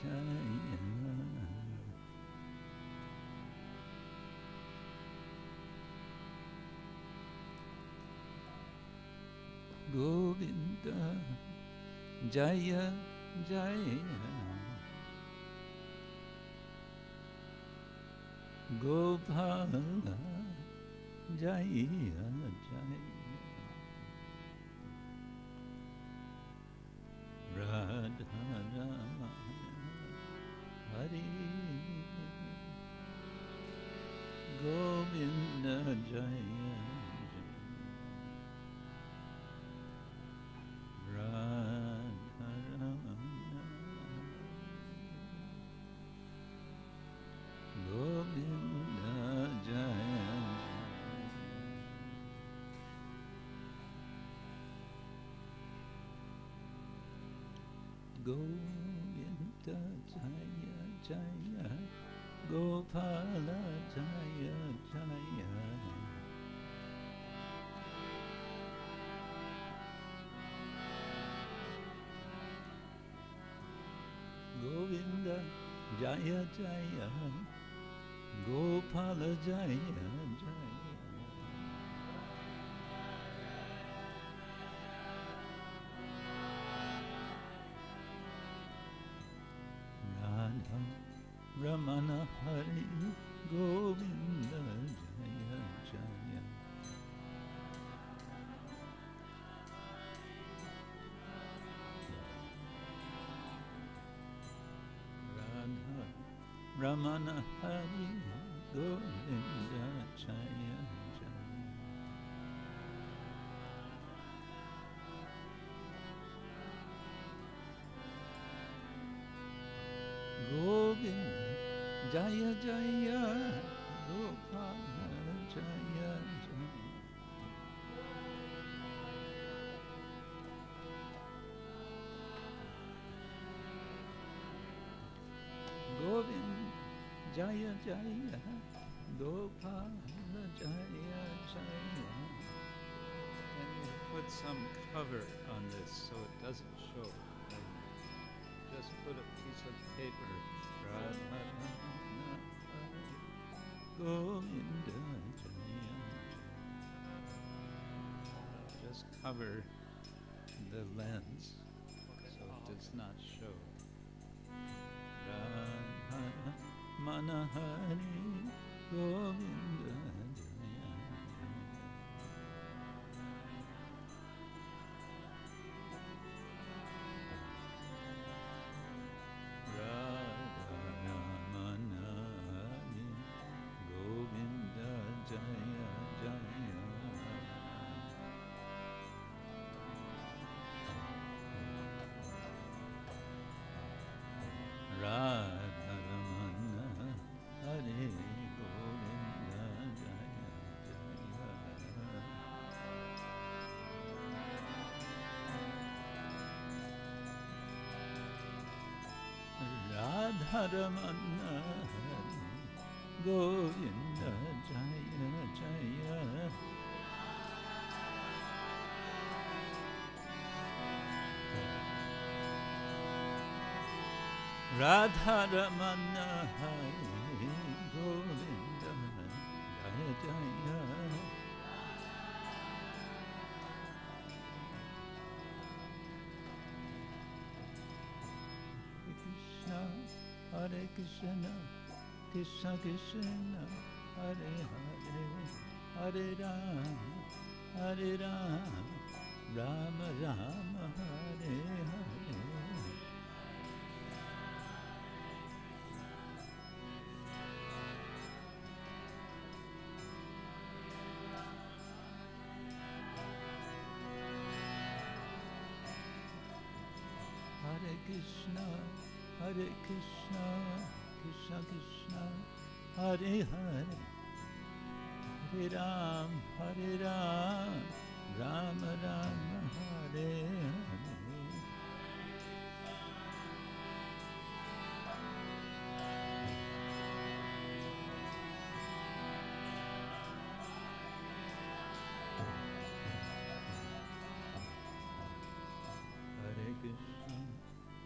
Jaya. Govinda Jaya Jaya. Gopala Jaya Jaya. Radha Rama Hari Govinda Jaya Radha Rama Govinda Jaya Govinda Jaya Jaya Gopala Jaya Jaya Govinda Jaya Jaya Gopala Jaya Jaya Radha Ramana Hari Govinda Jaya Jaya Radha Ramana Hari Govinda Jaya Jaya Govinda Jaya Jaya Gopala Jaya Jaya Govinda Jaya Jaya Gopala Jaya Jaya. And we put some cover on this so it doesn't show. Just put a piece of paper. Radha Govinda Jaya. Just cover the lens so it does not show. Radha Manahari Govinda Jaya. Radha Manahari Govinda Jaya Jaya. Radha Ramana Hare Govinda Jaya Jaya. Radha Ramana Hare Govinda Jaya Jaya. Radha Ramana Hare Govinda Jaya Jaya. Hare Krishna, Krishna Krishna, Hare Hare, Hare Rama, Hare Rama, Rama Rama, Hare Hare. Hare Krishna, Hare Krishna, Krishna Krishna, Hare Hare, Hare Ram, Hare Ram, Rama Rama, Hare Hare.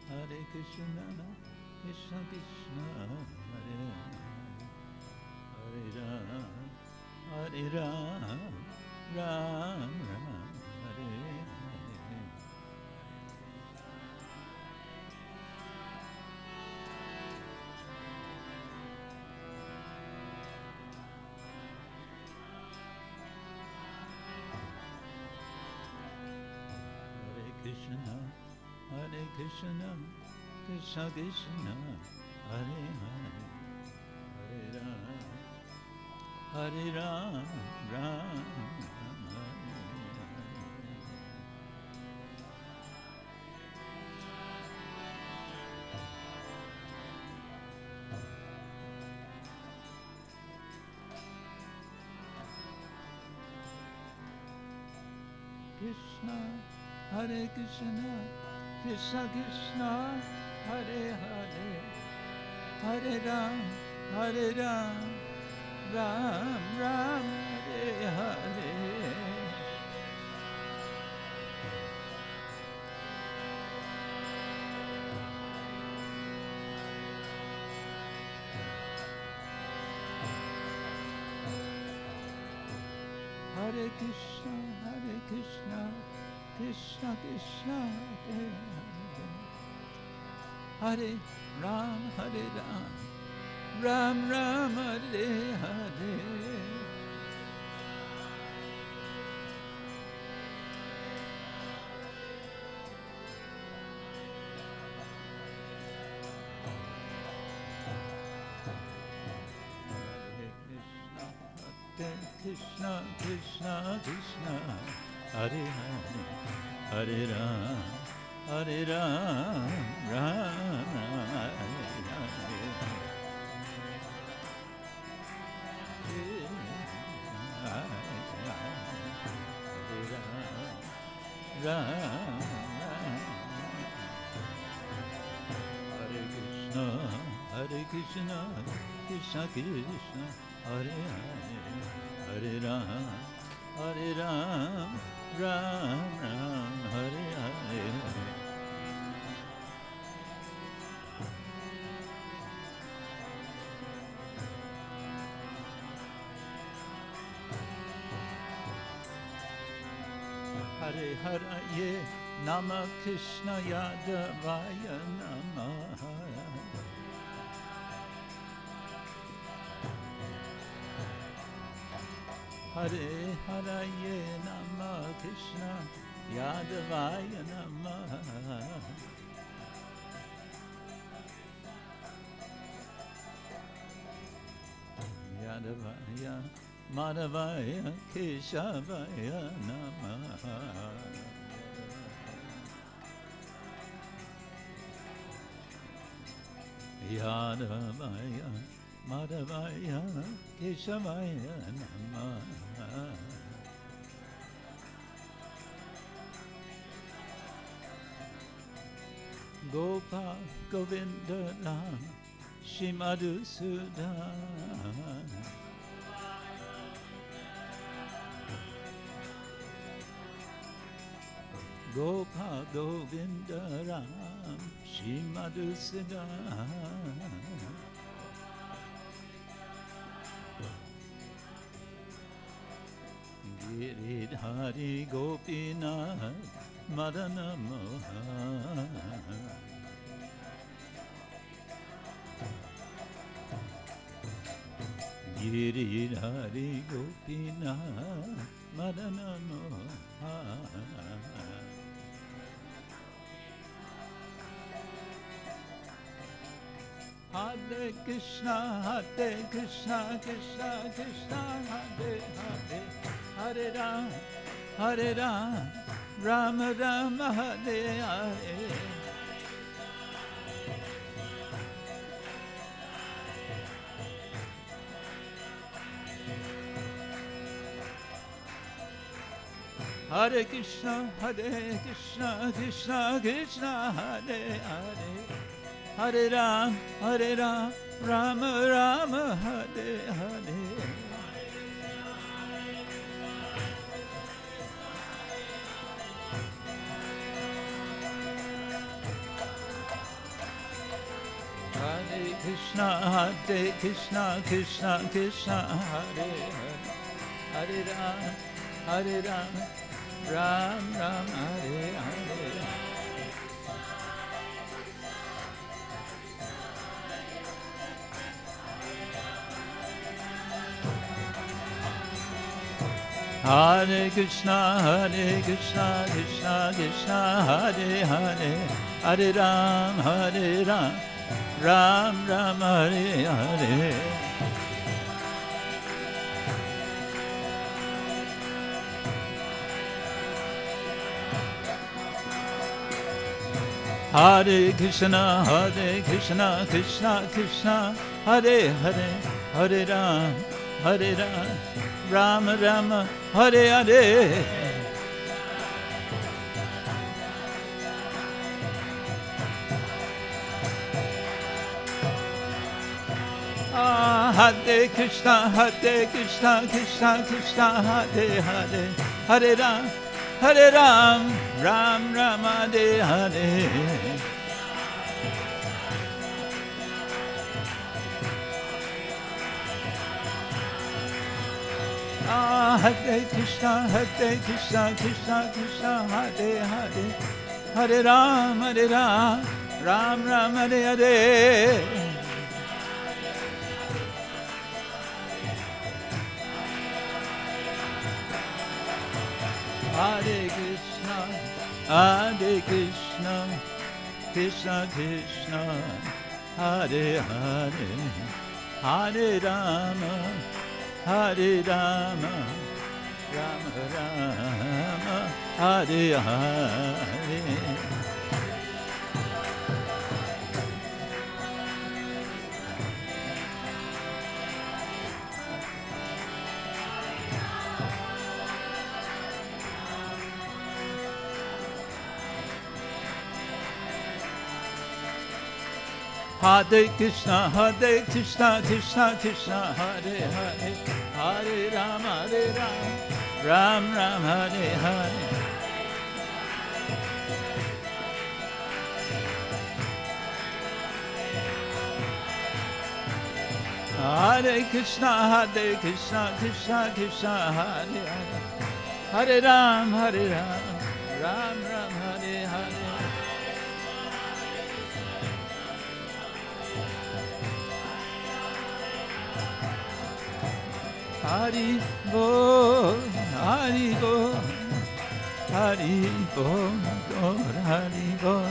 Hare Krishna, Krishna Krishna Hare Hare Hare Ram Ram Ram Hare Hare. Krishna, Hare Krishna, Krishna Krishna, Hare Hare, Hare Ram, Ram Ram, Hare Krishna, Hare Krishna, Krishna Krishna, Hare Hare, Hare Ram, Ram Ram, Hare Hare. Hare Krishna, Krishna Krishna, Hare Hare, Hare Ram, Ram Ram, Hare Hare. Krishna, Krishna, Krishna, Hare Hare, Hare Ram, Ram Ram, Hare Ram, Hare Krishna, Hare Krishna, Krishna Krishna, Hare Hare, Hare Ram, Ram Ram, Hare Hare. Hare Hare Nama Krishna Yadavaya Namaha. Hare Hare Nama Krishna Yadavaya Namaha. Yadavaya Madhavaya Keshavaya Namaha. Yadavaya Madhavaya Keshavaya Namaha. Gopa Govinda Ram Shimadhusudan. Gopa Govinda Ram Shimadhusudan. Giridhari Gopinath Madana Mohan. Giridhari Gopinath Madana Mohan. Hare Krishna, Krishna Krishna, Hare Hare, Hare Ram, Ram Ram, Hare Hare. Hare Krishna, Krishna Krishna, Hare Hare, Hare Ram, Ram Ram, Hare Hare. Hare Krishna, Krishna Krishna, Hare Hare, Hare Ram, Ram Ram, Hare Hare. Hare Krishna, Krishna Krishna, Hare Hare, Hare Ram, Ram Ram, Hare Hare. Hare Krishna, Krishna Krishna, Hare Hare, Hare Ram, Ram Ram, Hare Hare. Hare Krishna, Krishna Krishna, Hare Hare, Hare Ram, Ram Ram, Hare Hare. Hare Krishna, Krishna Krishna, Hare Hare, Hare Ram, Ram Ram, Hare Hare. Hare Krishna, Krishna Krishna, Hare Hare, Hare Rama, Rama Rama, Hare Hare. Hare Krishna, Krishna Krishna, Hare Hare, Hare Rama, Ram Ram, Hare Hare. Hare Krishna, Krishna Krishna, Hare Hare, Hare Ram, Ram Ram, Hare Hare. Hari Bol, Hari Bol, Hari Bol, Hari Bol.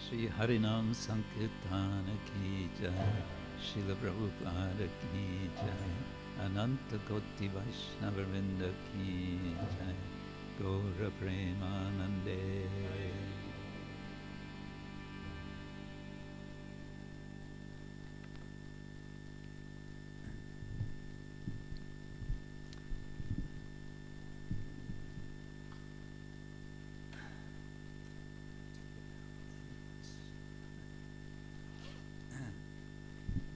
Shri Harinam Sankirtana Ki Jai, Srila Prabhupada Ki Jai, Ananta Koti Vaishnava Vrinda Ki Jai, Gaura Premanande.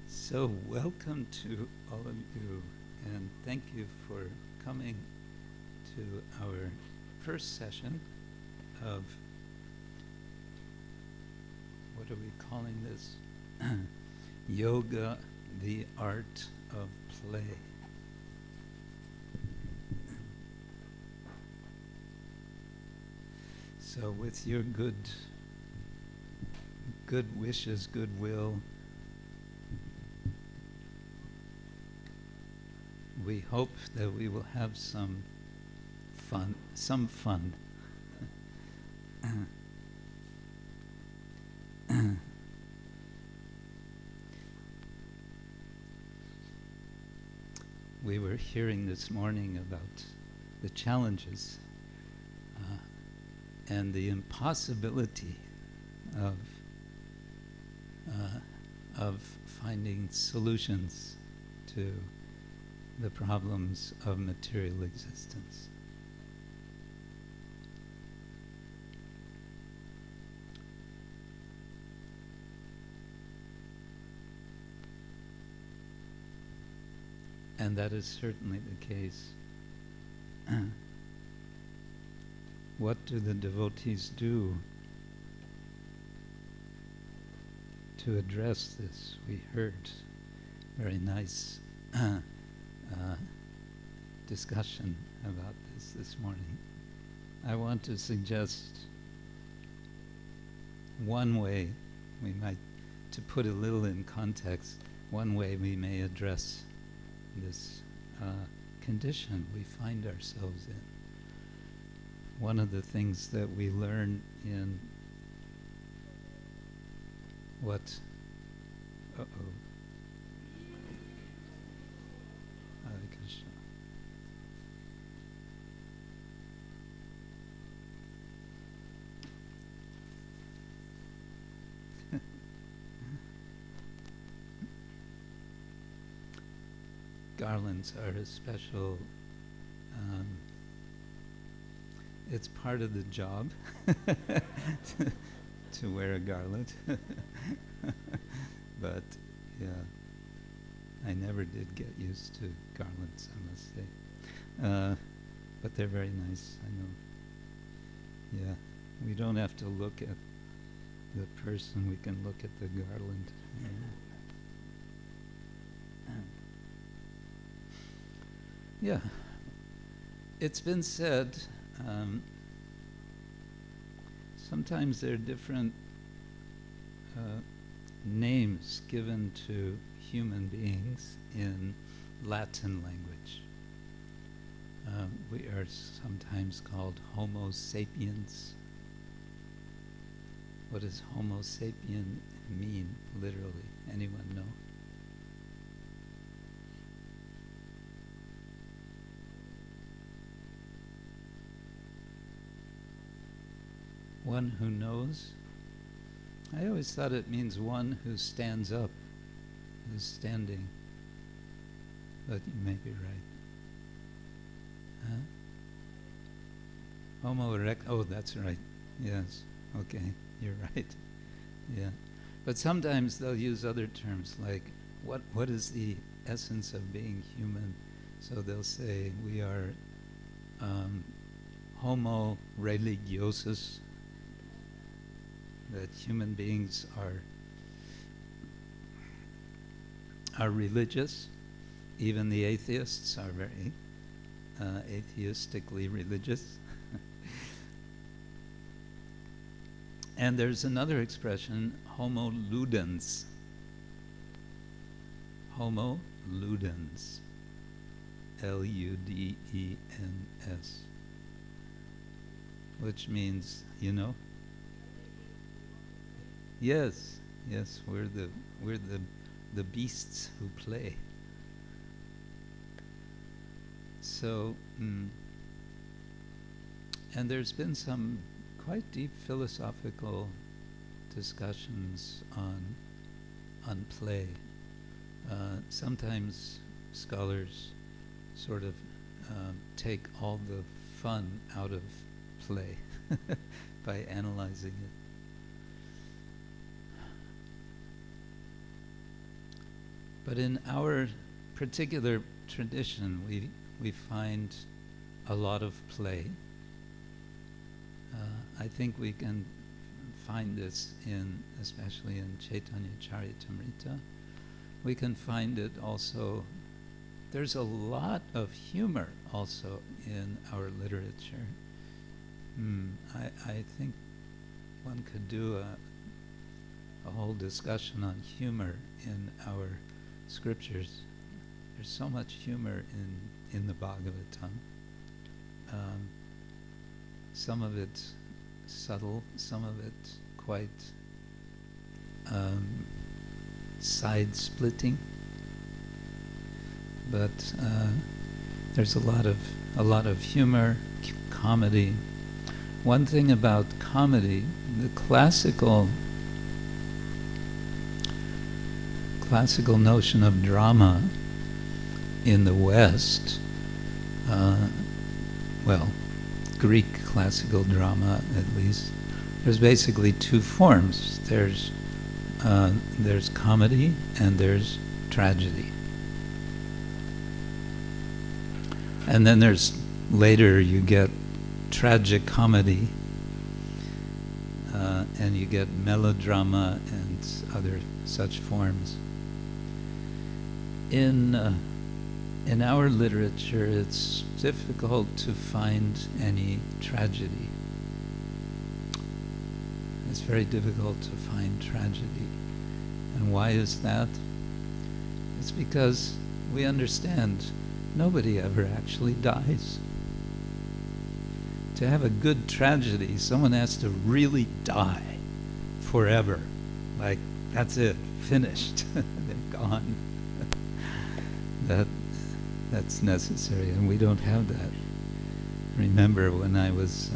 So welcome to all of you, and thank you for coming to our first session of, what are we calling this? Yoga, the art of play. So with your good wishes, goodwill, we hope that we will have some fun. We were hearing this morning about the challenges and the impossibility of finding solutions to the problems of material existence. And that is certainly the case. What do the devotees do to address this? We heard very nice discussion about this morning. I want to suggest one way we might, to put a little in context, one way we may address this condition we find ourselves in. One of the things that we learn in what, Hare Krishna. Garlands are a special, it's part of the job to wear a garland. But yeah, I never did get used to garlands, I must say. But they're very nice, I know. Yeah, we don't have to look at the person, we can look at the garland. Yeah, it's been said, sometimes there are different names given to human beings in Latin language. We are sometimes called Homo sapiens. What does Homo sapien mean, literally? Anyone know? One who knows? I always thought it means one who stands up, who's standing. But you may be right. Huh? Homo erectus. Oh, that's right. Yes. Okay, you're right. Yeah. But sometimes they'll use other terms like, what is the essence of being human? So they'll say we are Homo religiosus, that human beings are religious. Even the atheists are very atheistically religious. And there's another expression, Homo ludens. Homo ludens. Ludens. Which means, you know? Yes, yes, we're the beasts who play. So, and there's been some quite deep philosophical discussions on play. Sometimes scholars sort of take all the fun out of play by analyzing it. But in our particular tradition, we find a lot of play. I think we can find this especially in Chaitanya Charitamrita. We can find it also, there's a lot of humor also in our literature. I think one could do a whole discussion on humor in our scriptures. There's so much humor in the Bhagavatam. Some of it subtle, some of it quite side-splitting, but there's a lot of humor, comedy. One thing about comedy, the classical notion of drama in the West, well, Greek classical drama at least, there's basically two forms. There's comedy and there's tragedy. And then there's, later you get tragic comedy, and you get melodrama and other such forms. In our literature, it's difficult to find any tragedy. It's very difficult to find tragedy. And why is that? It's because we understand nobody ever actually dies. To have a good tragedy, someone has to really die forever. Like, that's it, finished, they're gone. That's necessary, and we don't have that. Remember, when I was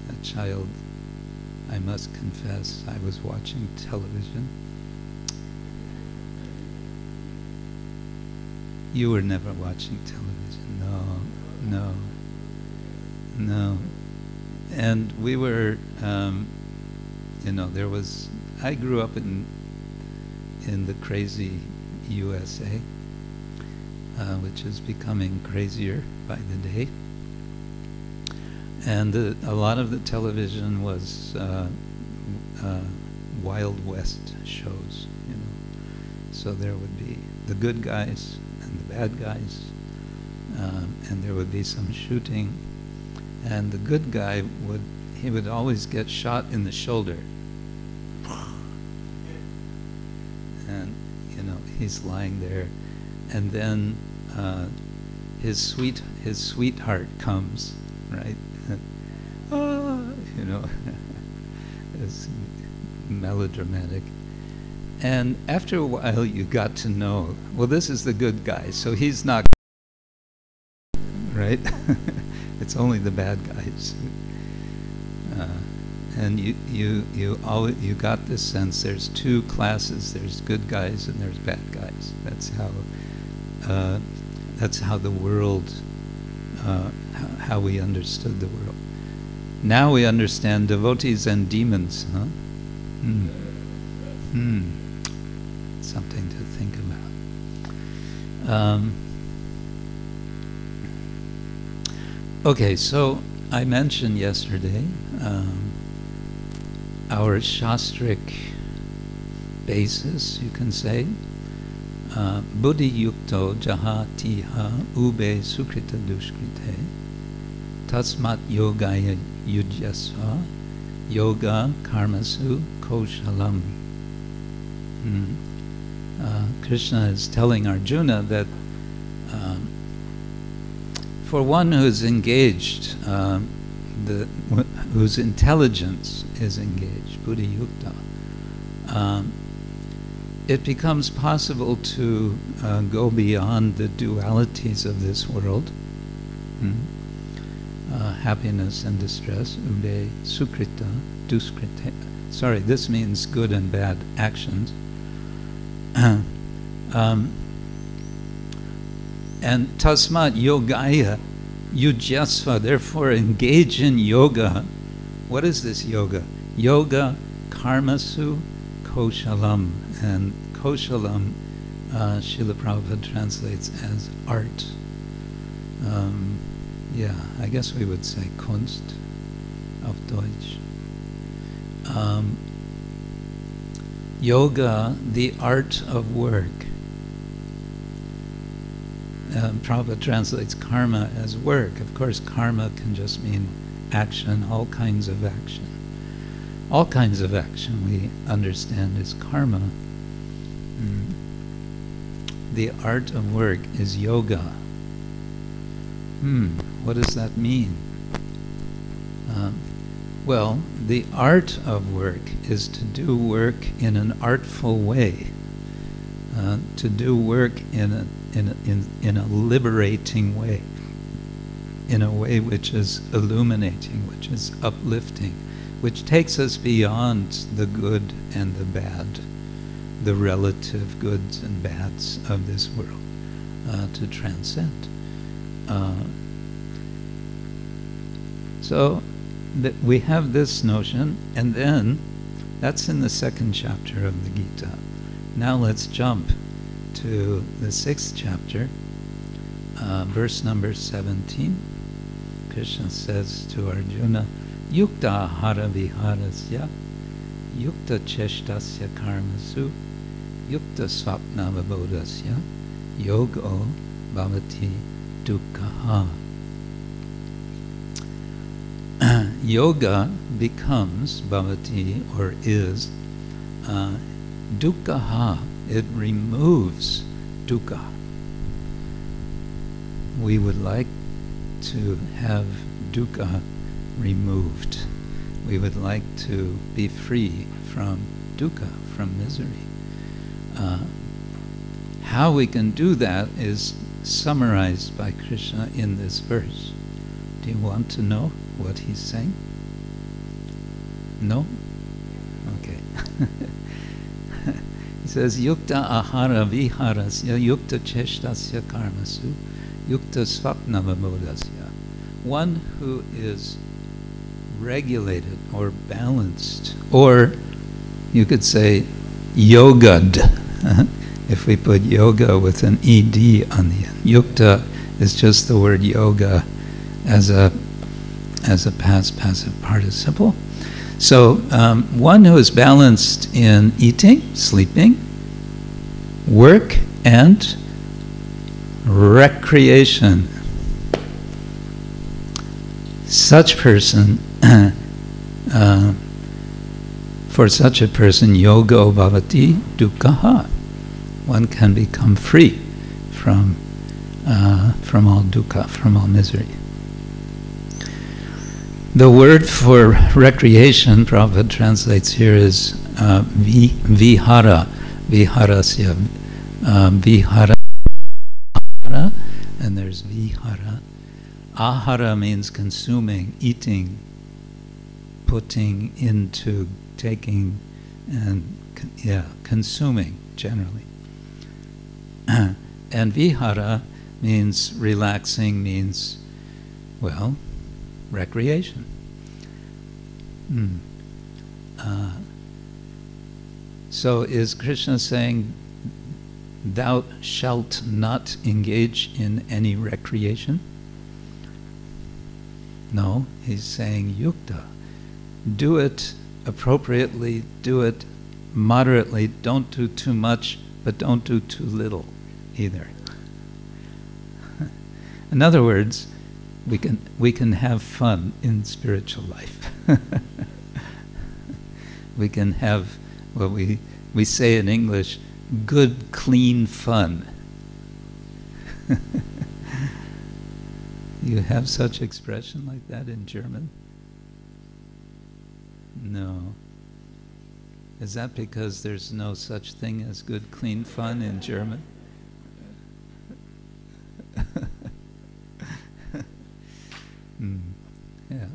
a child, I must confess, I was watching television. You were never watching television. No. And we were, there was, I grew up in the crazy USA, which is becoming crazier by the day. And a lot of the television was Wild West shows, So there would be the good guys and the bad guys, and there would be some shooting. And the good guy would always get shot in the shoulder. And, he's lying there. And then his sweetheart comes, right? It's melodramatic. And after a while, you got to know, well, this is the good guy, so he's not, right? It's only the bad guys. And you got this sense there's two classes. There's good guys and there's bad guys. That's how the world, how we understood the world. Now we understand devotees and demons, huh? Something to think about. Okay, so I mentioned yesterday our shastric basis, you can say. Buddhi yukto jahatiha ube sukrita dushkrite tasmat yogaya yujyasva yoga karmasu koshalam. Krishna is telling Arjuna that for one who's engaged, whose intelligence is engaged, buddhi yukta, it becomes possible to go beyond the dualities of this world, happiness and distress, ube sukrita, duskrita. Sorry, this means good and bad actions. And tasmat yogaya yujyasva, therefore engage in yoga. What is this yoga? Yoga karmasu koshalam. And koshalam, Srila Prabhupada translates as art. I guess we would say Kunst auf Deutsch. Yoga, the art of work. Prabhupada translates karma as work. Of course, karma can just mean action, all kinds of action. All kinds of action we understand is karma. The art of work is yoga. What does that mean? Well, the art of work is to do work in an artful way, to do work in a liberating way, in a way which is illuminating, which is uplifting, which takes us beyond the good and the bad, the relative goods and bads of this world, to transcend. So that we have this notion, and then that's in the second chapter of the Gita. Now let's jump to the 6th chapter, verse number 17, Krishna says to Arjuna, Yukta ahara viharasya, Yukta cheshtasya karmasu, Yukta swapna vibodhasya, yogo bhavati dukkha. Yoga becomes, bhavati, or is, dukkha. It removes dukkha. We would like to have dukkha removed. We would like to be free from dukkha, from misery. How we can do that is summarized by Krishna in this verse. Do you want to know what he's saying? No? Okay. He says, Yukta ahara viharasya, yukta cheshtasya karmasu, yukta swapna vibodhasya. One who is regulated or balanced, or you could say yogad, if we put yoga with an ed on the end. Yukta is just the word yoga as a past passive participle. So one who is balanced in eating, sleeping, work, and recreation. Such person, for such a person, yogo bhavati dukkha. One can become free from all dukkha, from all misery. The word for recreation, Prabhupada translates here, is vihara, viharasya, vihara, and there's vihara. Ahara means consuming, eating, putting into, taking, and consuming generally. And vihara means relaxing, means, well, recreation. So is Krishna saying, thou shalt not engage in any recreation? No, he's saying yukta. Do it appropriately, do it moderately, don't do too much, but don't do too little either. In other words, we can have fun in spiritual life. We can have what we say in English, good, clean fun. You have such expression like that in German? No. Is that because there's no such thing as good, clean fun in German? Yeah.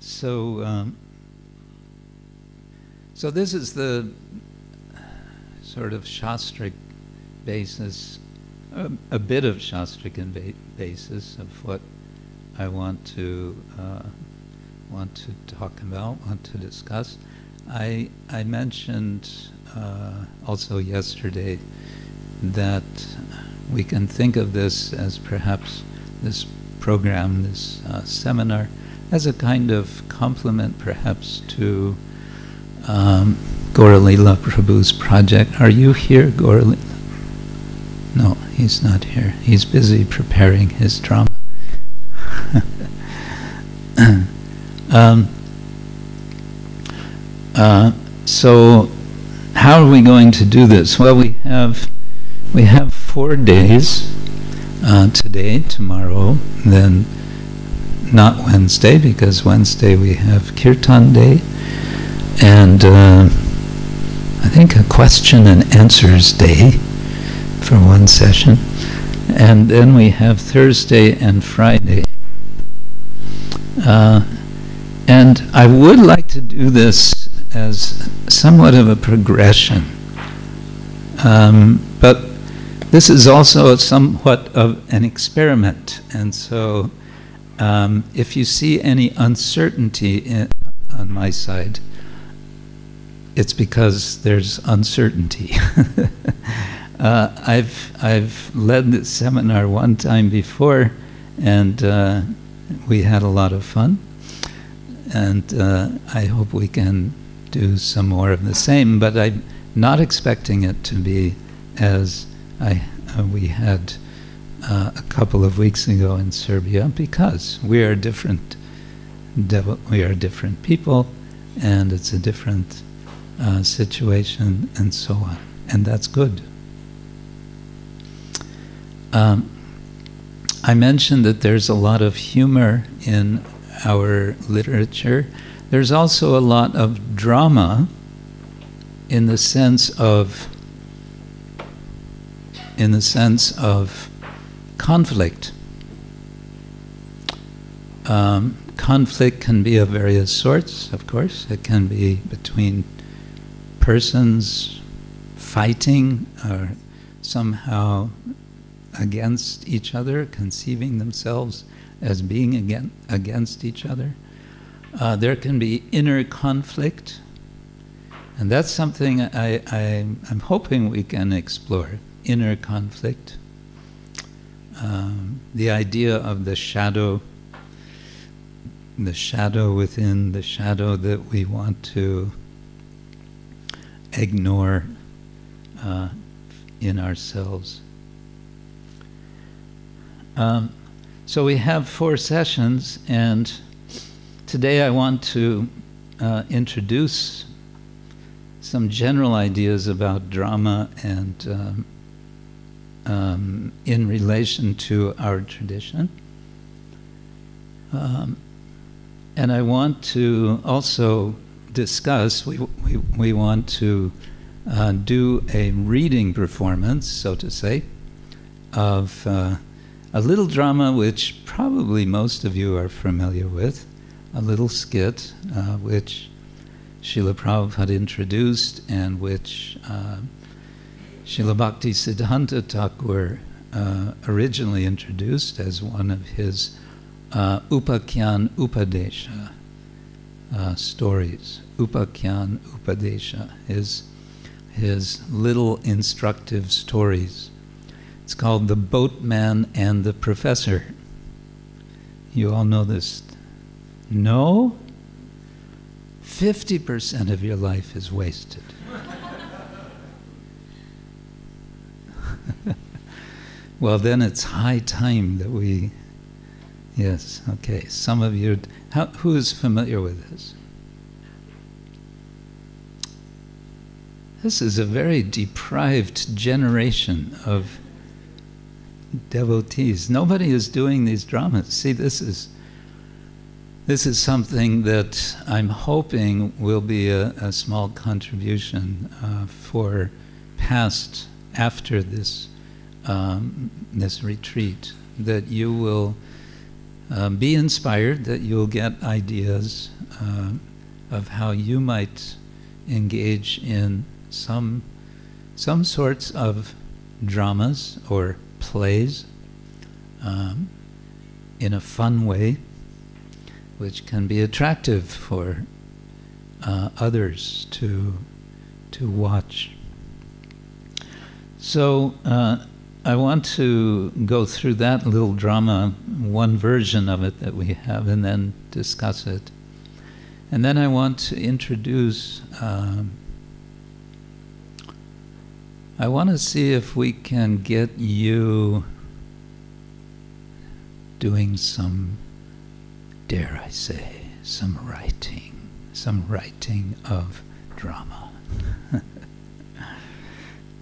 So this is the sort of Shastric basis, a bit of Shastric basis of what I want to talk about, want to discuss. I mentioned also yesterday that we can think of this as perhaps this program, this seminar, as a kind of complement perhaps to Gauralila Prabhu's project. Are you here, Gauralila? No, he's not here. He's busy preparing his drama. So how are we going to do this? Well, we have 4 days, today, tomorrow, then not Wednesday, because Wednesday we have Kirtan Day, and I think a question and answers day for one session, and then we have Thursday and Friday. And I would like to do this as somewhat of a progression, but this is also somewhat of an experiment, and so if you see any uncertainty on my side, it's because there's uncertainty. I've led this seminar one time before, and we had a lot of fun. And I hope we can do some more of the same. But I'm not expecting it to be as we had a couple of weeks ago in Serbia, because we are different. We are different people, and it's a different situation, and so on. And that's good. I mentioned that there's a lot of humor in our literature. There's also a lot of drama in the sense of conflict. Conflict can be of various sorts, of course. It can be between persons fighting or somehow against each other, conceiving themselves as being against each other. There can be inner conflict, and that's something I'm hoping we can explore. Inner conflict. The idea of the shadow within the shadow that we want to ignore in ourselves. So we have 4 sessions, and today I want to introduce some general ideas about drama and in relation to our tradition. And I want to also discuss, we want to do a reading performance, so to say, of a little drama which probably most of you are familiar with, a little skit which Srila Prabhupada introduced, and which Srila Bhakti Siddhanta Thakur originally introduced as one of his Upakyan Upadesha stories. Upakyan Upadesha, his little instructive stories. It's called The Boatman and the Professor. You all know this? No? 50% of your life is wasted. Well, then it's high time that we... Yes, okay. Some of you... who is familiar with this? This is a very deprived generation of devotees. Nobody is doing these dramas. See, this is something that I'm hoping will be a small contribution for after this this retreat, that you will be inspired, that you'll get ideas of how you might engage in some sorts of dramas or plays in a fun way, which can be attractive for others to watch. So I want to go through that little drama, one version of it that we have, and then discuss it. And then I want to introduce, I want to see if we can get you doing some, dare I say, some writing of drama.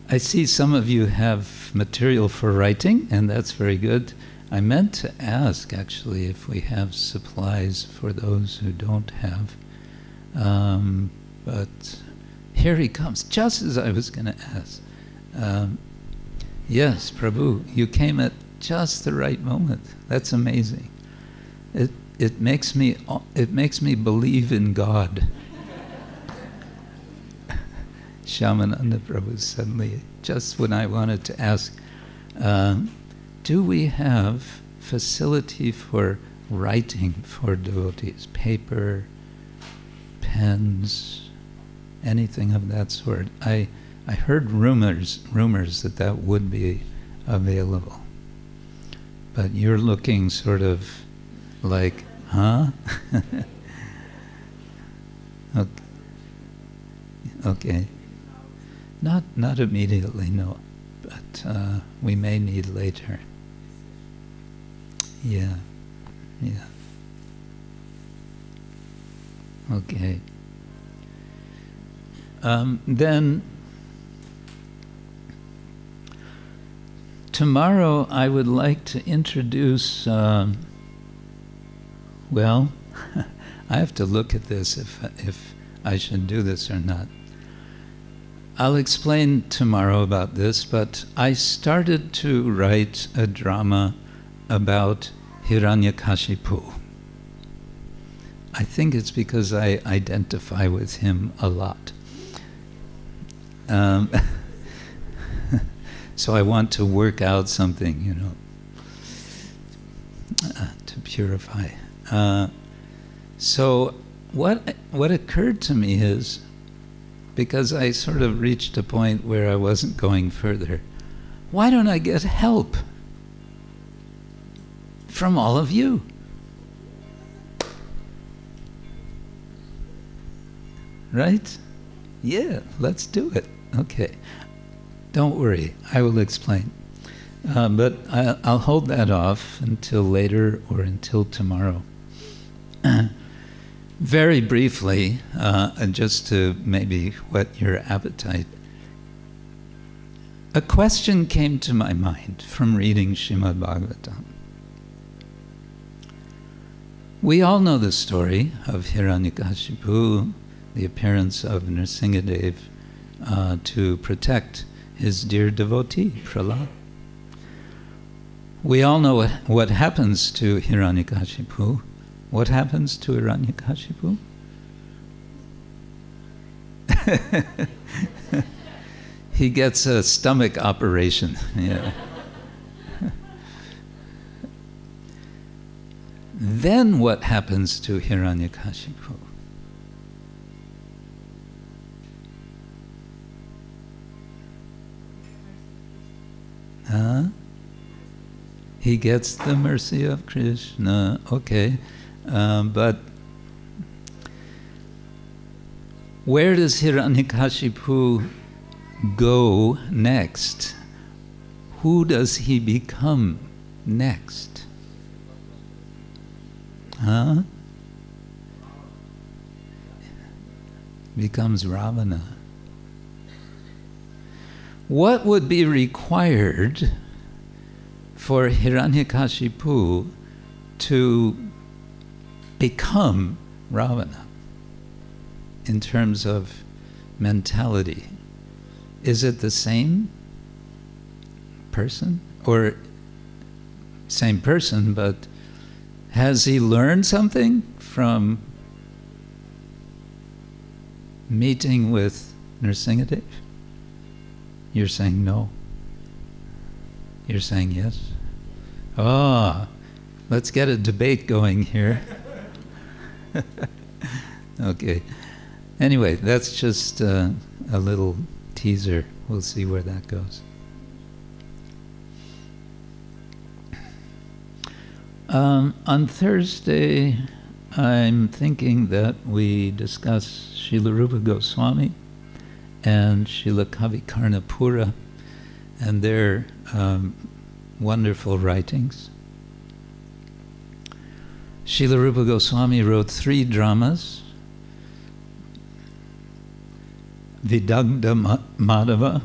I see some of you have material for writing, and that's very good. I meant to ask, actually, if we have supplies for those who don't have. But here he comes, just as I was going to ask. Yes, Prabhu, you came at just the right moment. That's amazing. It makes me believe in God. Shamananda Prabhu suddenly, just when I wanted to ask, do we have facility for writing for devotees? Paper, pens, anything of that sort. I I heard rumors that that would be available. But you're looking sort of like, huh? Okay. Not immediately, no. But we may need later. Yeah. Okay. Then tomorrow I would like to introduce, well, I have to look at this if I should do this or not. I'll explain tomorrow about this, but I started to write a drama about Hiranyakashipu. I think it's because I identify with him a lot. So I want to work out something, to purify. So what occurred to me is, because I sort of reached a point where I wasn't going further, why don't I get help from all of you? Right? Yeah, let's do it. Okay. Don't worry, I will explain. But I'll hold that off until later or until tomorrow. Very briefly, just to maybe whet your appetite, a question came to my mind from reading Srimad Bhagavatam. We all know the story of Hiranyakashipu, the appearance of Nrsingadev to protect his dear devotee, Prahlad. We all know what happens to Hiranyakashipu. What happens to Hiranyakashipu? He gets a stomach operation. Yeah. Then what happens to Hiranyakashipu? He gets the mercy of Krishna. Okay. But where does Hiranyakashipu go next? Who does he become next? Becomes Ravana. What would be required for Hiranyakashipu to become Ravana in terms of mentality? Is it the same person? Or same person, but has he learned something from meeting with Nrsingadev? You're saying no. You're saying yes. Oh, let's get a debate going here. Okay. Anyway, that's just a little teaser. We'll see where that goes. On Thursday, I'm thinking that we discuss Srila Rupa Goswami and Srila Kavikarna Pura and their wonderful writings. Srila Rupa Goswami wrote 3 dramas. Vidagdha Madhava.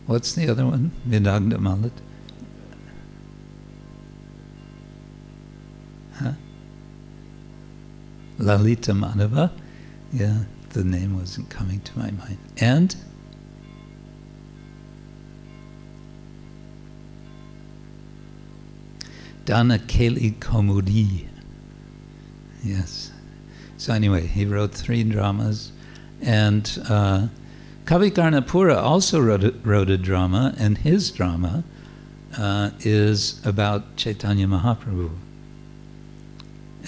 What's the other one? Vidagdha Malat. Lalita Madhava. Yeah, the name wasn't coming to my mind. And Dana Keli Komudi. Yes. So anyway, he wrote 3 dramas, and Kavikarna Pura also wrote a drama, and his drama is about Chaitanya Mahaprabhu.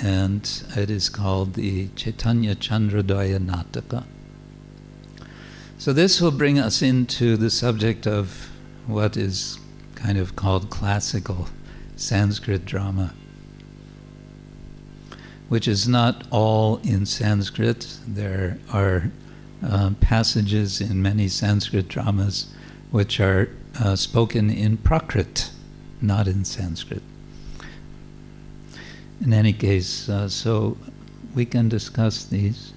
And it is called the Chaitanya Chandrodaya Nataka. So this will bring us into the subject of what is kind of called classical Sanskrit drama, which is not all in Sanskrit. There are passages in many Sanskrit dramas which are spoken in Prakrit, not in Sanskrit. In any case, so we can discuss these.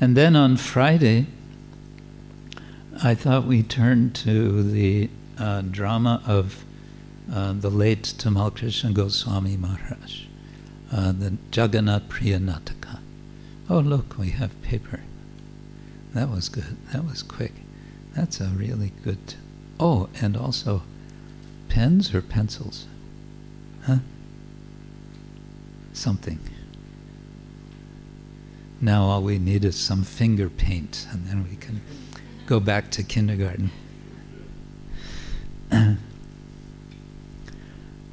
And then on Friday, I thought we turned to the drama of the late Tamal Krishna Goswami Maharaj, the Jagannath Priya Nataka. Oh, look, we have paper. That was good. That was quick. That's a really good... Oh, and also pens or pencils? Huh? Something. Now all we need is some finger paint, and then we can go back to kindergarten.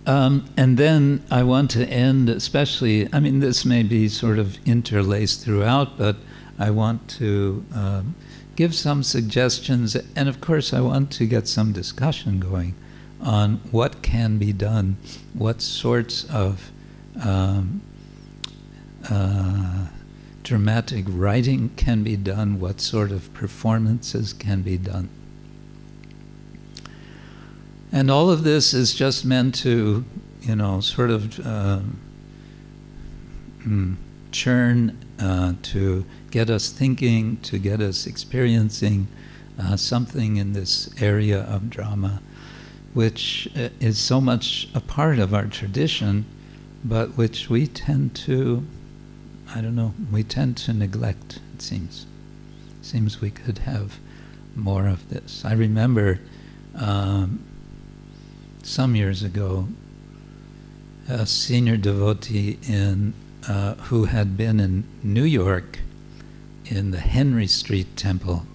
And then I want to end, especially, I mean, this may be sort of interlaced throughout, but I want to give some suggestions, and of course I want to get some discussion going on what can be done, what sorts of dramatic writing can be done, what sort of performances can be done. And all of this is just meant to, you know, sort of churn, to get us thinking, to get us experiencing something in this area of drama, which is so much a part of our tradition, but which we tend to, I don't know, we tend to neglect, it seems. It seems we could have more of this. I remember some years ago, a senior devotee who had been in New York in the Henry Street Temple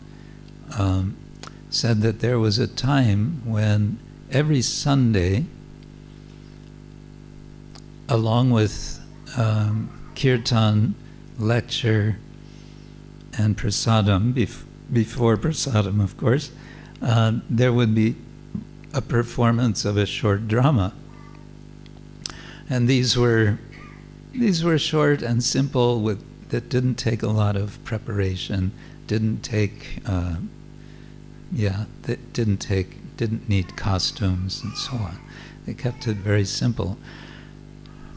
said that there was a time when every Sunday, along with kirtan, lecture, and prasadam, before prasadam, of course, there would be a performance of a short drama. And these were short and simple, that didn't take a lot of preparation, didn't need costumes and so on. They kept it very simple.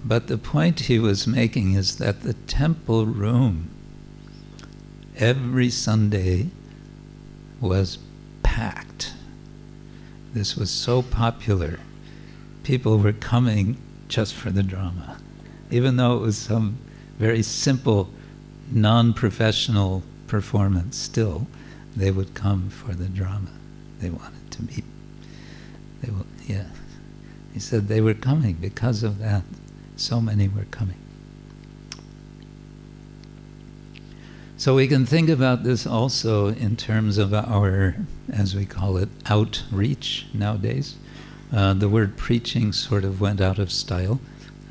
But the point he was making is that the temple room every Sunday was packed. This was so popular. People were coming just for the drama. Even though it was some very simple, non-professional performance, still, they would come for the drama. They wanted to be, He said they were coming because of that. So many were coming. So we can think about this also in terms of our, as we call it, outreach nowadays. The word preaching sort of went out of style.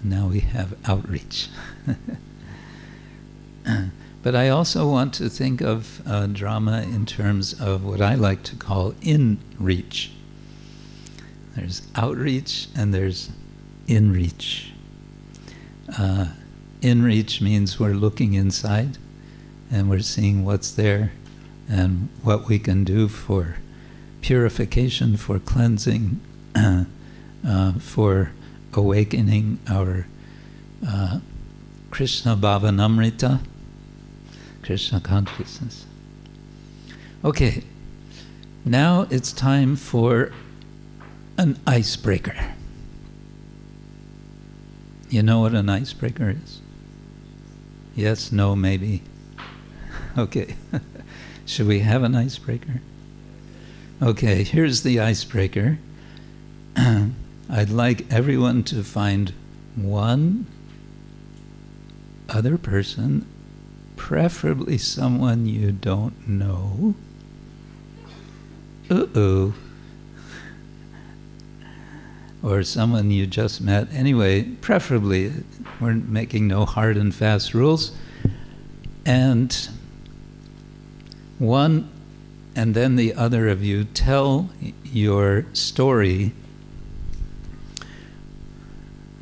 Now we have outreach. But I also want to think of drama in terms of what I like to call in-reach. There's outreach and there's in-reach. In-reach means we're looking inside and we're seeing what's there and what we can do for purification, for cleansing, for awakening our Krishna Bhavanamrita, Krishna consciousness. Okay, now it's time for an icebreaker. You know what an icebreaker is? Yes, no, maybe. Okay. Should we have an icebreaker? Okay, here's the icebreaker. I'd like everyone to find one other person, preferably someone you don't know. Uh-oh. Or someone you just met. Anyway, preferably, we're making no hard and fast rules. And one and then the other of you tell your story.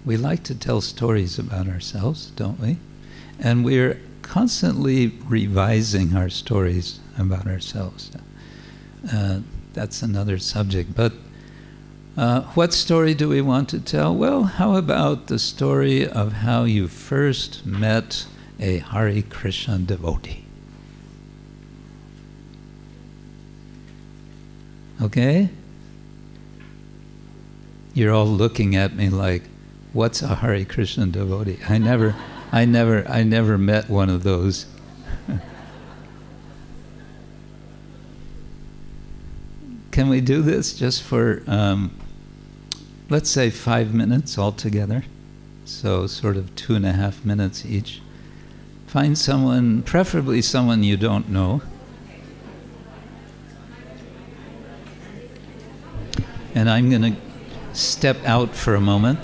We like to tell stories about ourselves, don't we? And we're constantly revising our stories about ourselves. That's another subject. But what story do we want to tell? Well, how about the story of how you first met a Hare Krishna devotee? Okay? You're all looking at me like, what's a Hare Krishna devotee? I never met one of those. Can we do this just for, let's say 5 minutes altogether? So sort of 2.5 minutes each. Find someone, preferably someone you don't know. And I'm going to step out for a moment.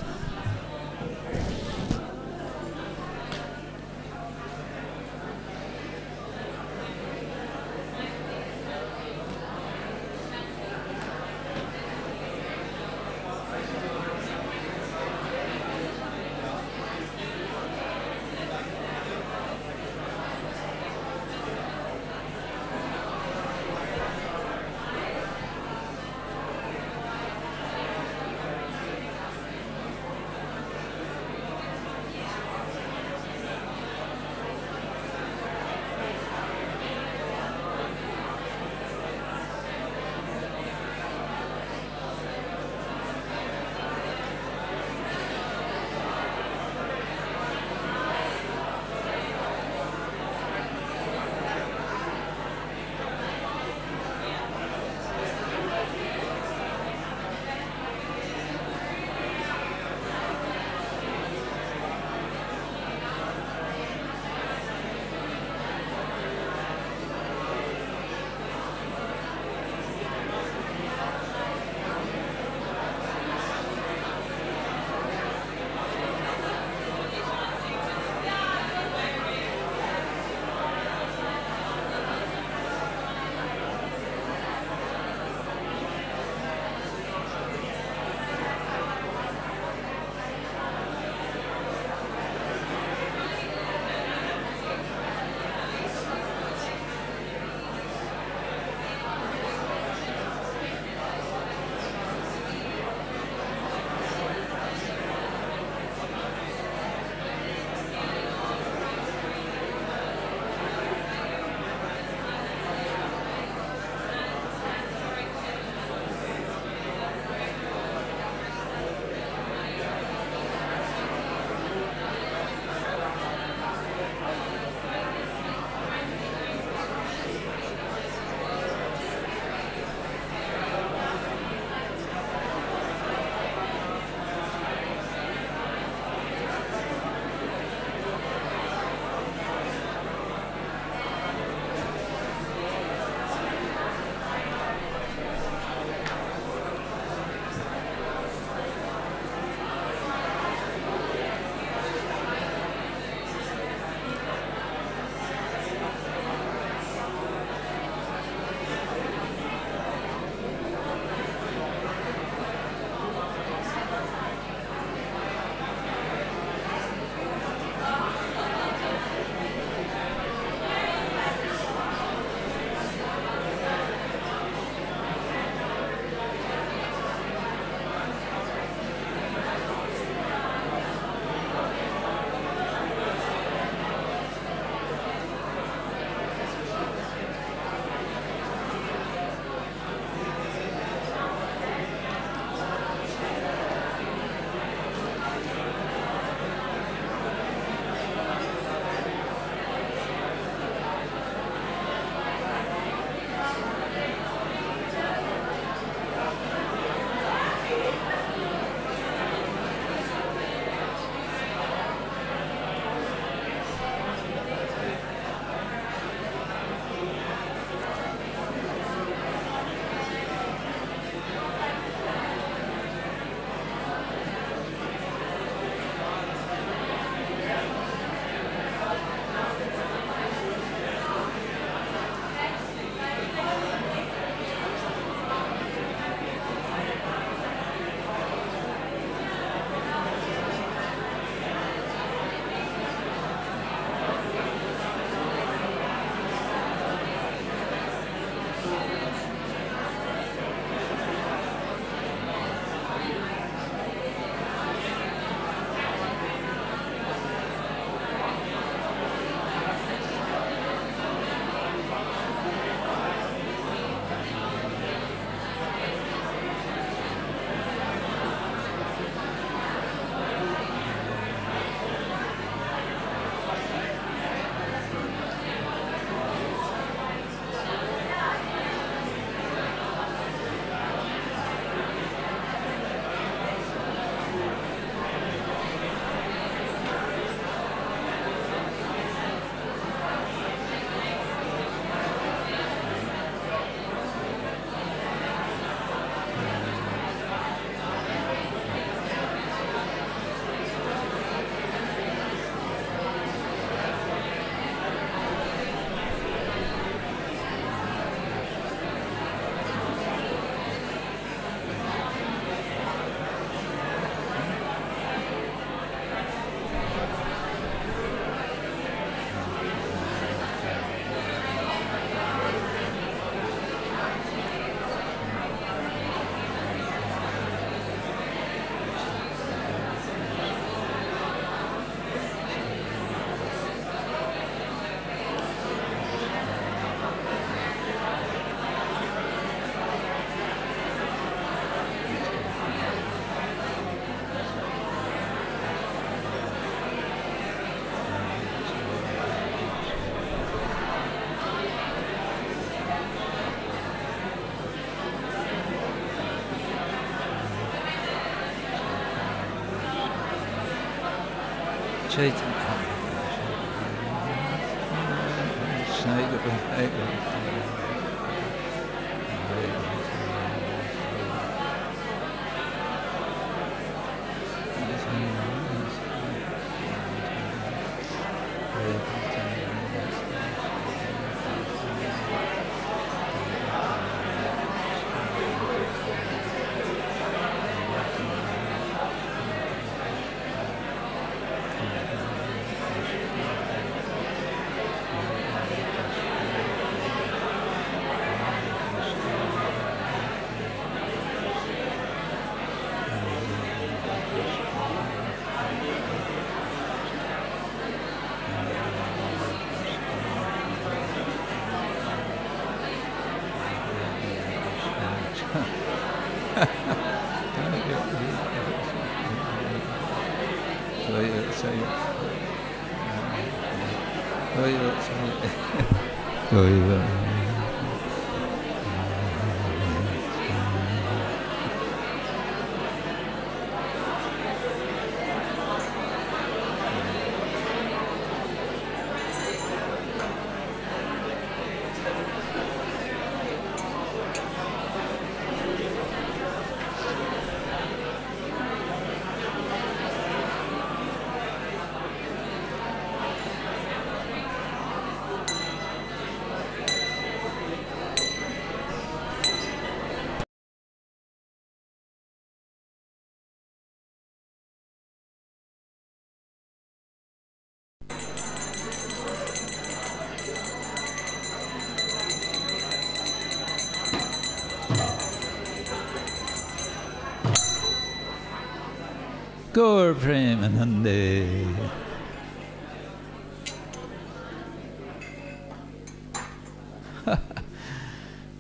Gaur Premanande.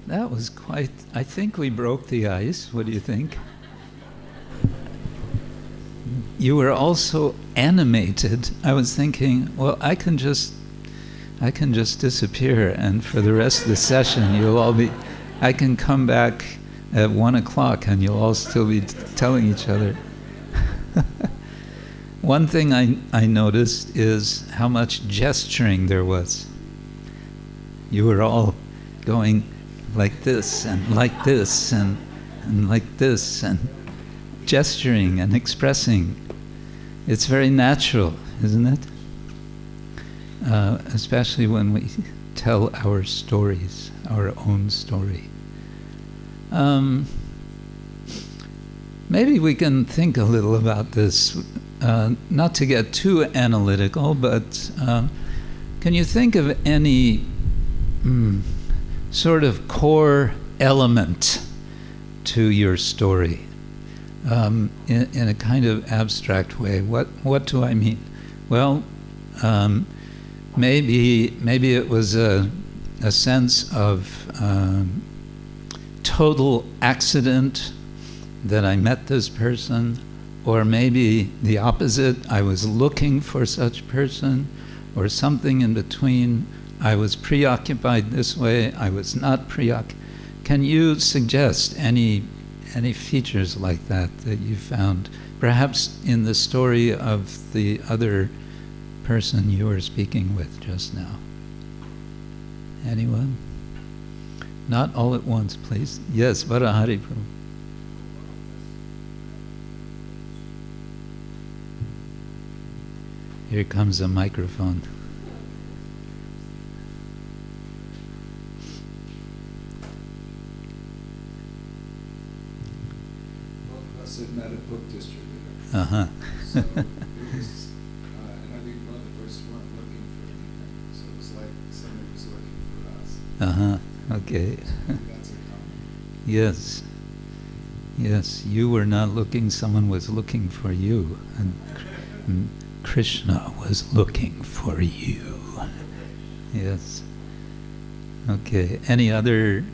That was quite, I think we broke the ice. What do you think? You were also animated. I was thinking, well, I can just disappear, and for the rest of the session, you'll all be, I can come back at 1 o'clock and you'll all still be telling each other. One thing I noticed is how much gesturing there was. You were all going like this and like this and like this and gesturing and expressing. It's very natural, isn't it? Especially when we tell our stories, our own story. Maybe we can think a little about this, not to get too analytical, but can you think of any sort of core element to your story in a kind of abstract way? What do I mean? Well, maybe it was a sense of total accident that I met this person, or maybe the opposite, I was looking for such person, or something in between. I was preoccupied this way, I was not preoccupied. Can you suggest any features like that you found, perhaps in the story of the other person you were speaking with just now? Anyone? Not all at once, please. Yes, Badahari Pr. Here comes a microphone. Met a book distributor. Uh-huh. So it was, and I think both of us weren't looking for anything. So it was like somebody was looking for us. Uh-huh. Okay. So that's a comment. Yes. Yes, you were not looking, someone was looking for you. And Krishna was looking for you. Yes. Okay. Any other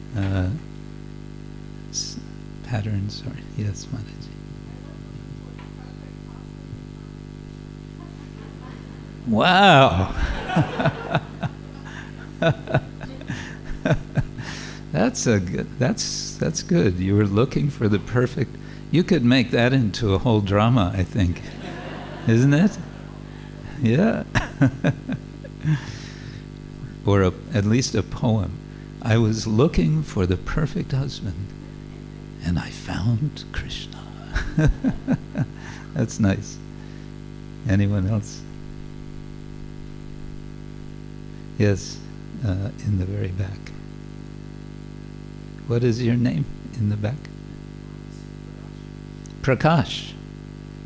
patterns? Or yes, Mataji. Wow. That's good. You were looking for the perfect. You could make that into a whole drama, I think. Isn't it? Yeah. Or at least a poem. I was looking for the perfect husband, and I found Krishna. That's nice. Anyone else? Yes, in the very back. What is your name in the back? Prakash.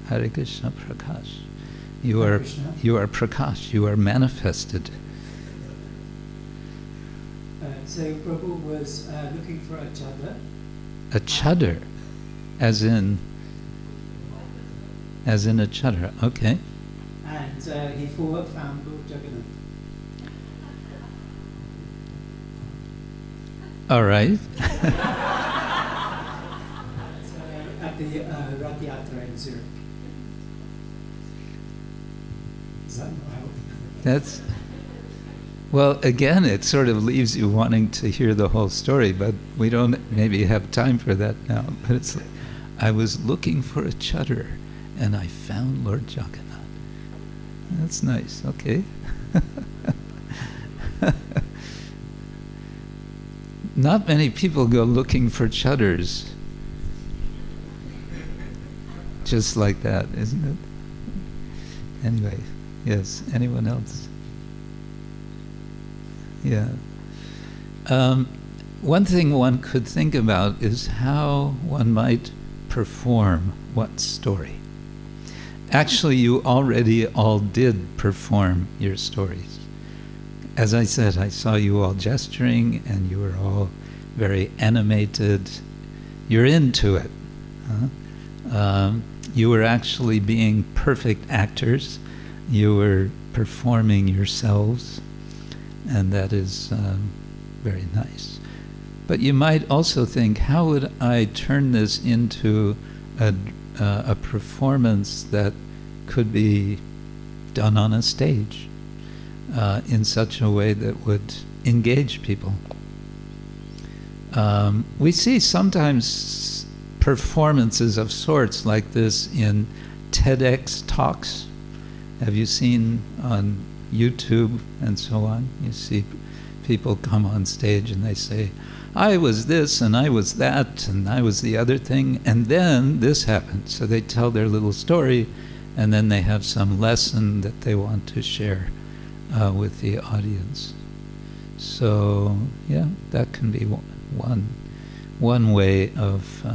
Hare Krishna, Prakash. You are Prakash. You are manifested. So Prabhu was looking for a chadar. A chadar, as in a chadar. Okay. And he found Lord Jagannath. All right. At the Rath Yatra in Zurich. Is that how? That's, well, again, it sort of leaves you wanting to hear the whole story, but we don't maybe have time for that now. But it's like, I was looking for a chadar, and I found Lord Jagannath. That's nice. Okay. Not many people go looking for chadars. Just like that, isn't it? Anyway, yes. Anyone else? Yeah. One thing one could think about is how one might perform what story. Actually, you already all did perform your stories. As I said, I saw you all gesturing, and you were all very animated. You're into it. You were actually being perfect actors. You were performing yourselves, and that is very nice. But you might also think, how would I turn this into a performance that could be done on a stage in such a way that would engage people? We see sometimes performances of sorts like this in TEDx talks. Have you seen on YouTube and so on? You see people come on stage and they say, I was this and I was that and I was the other thing, and then this happened. So they tell their little story, and then they have some lesson that they want to share with the audience. So yeah, that can be one way of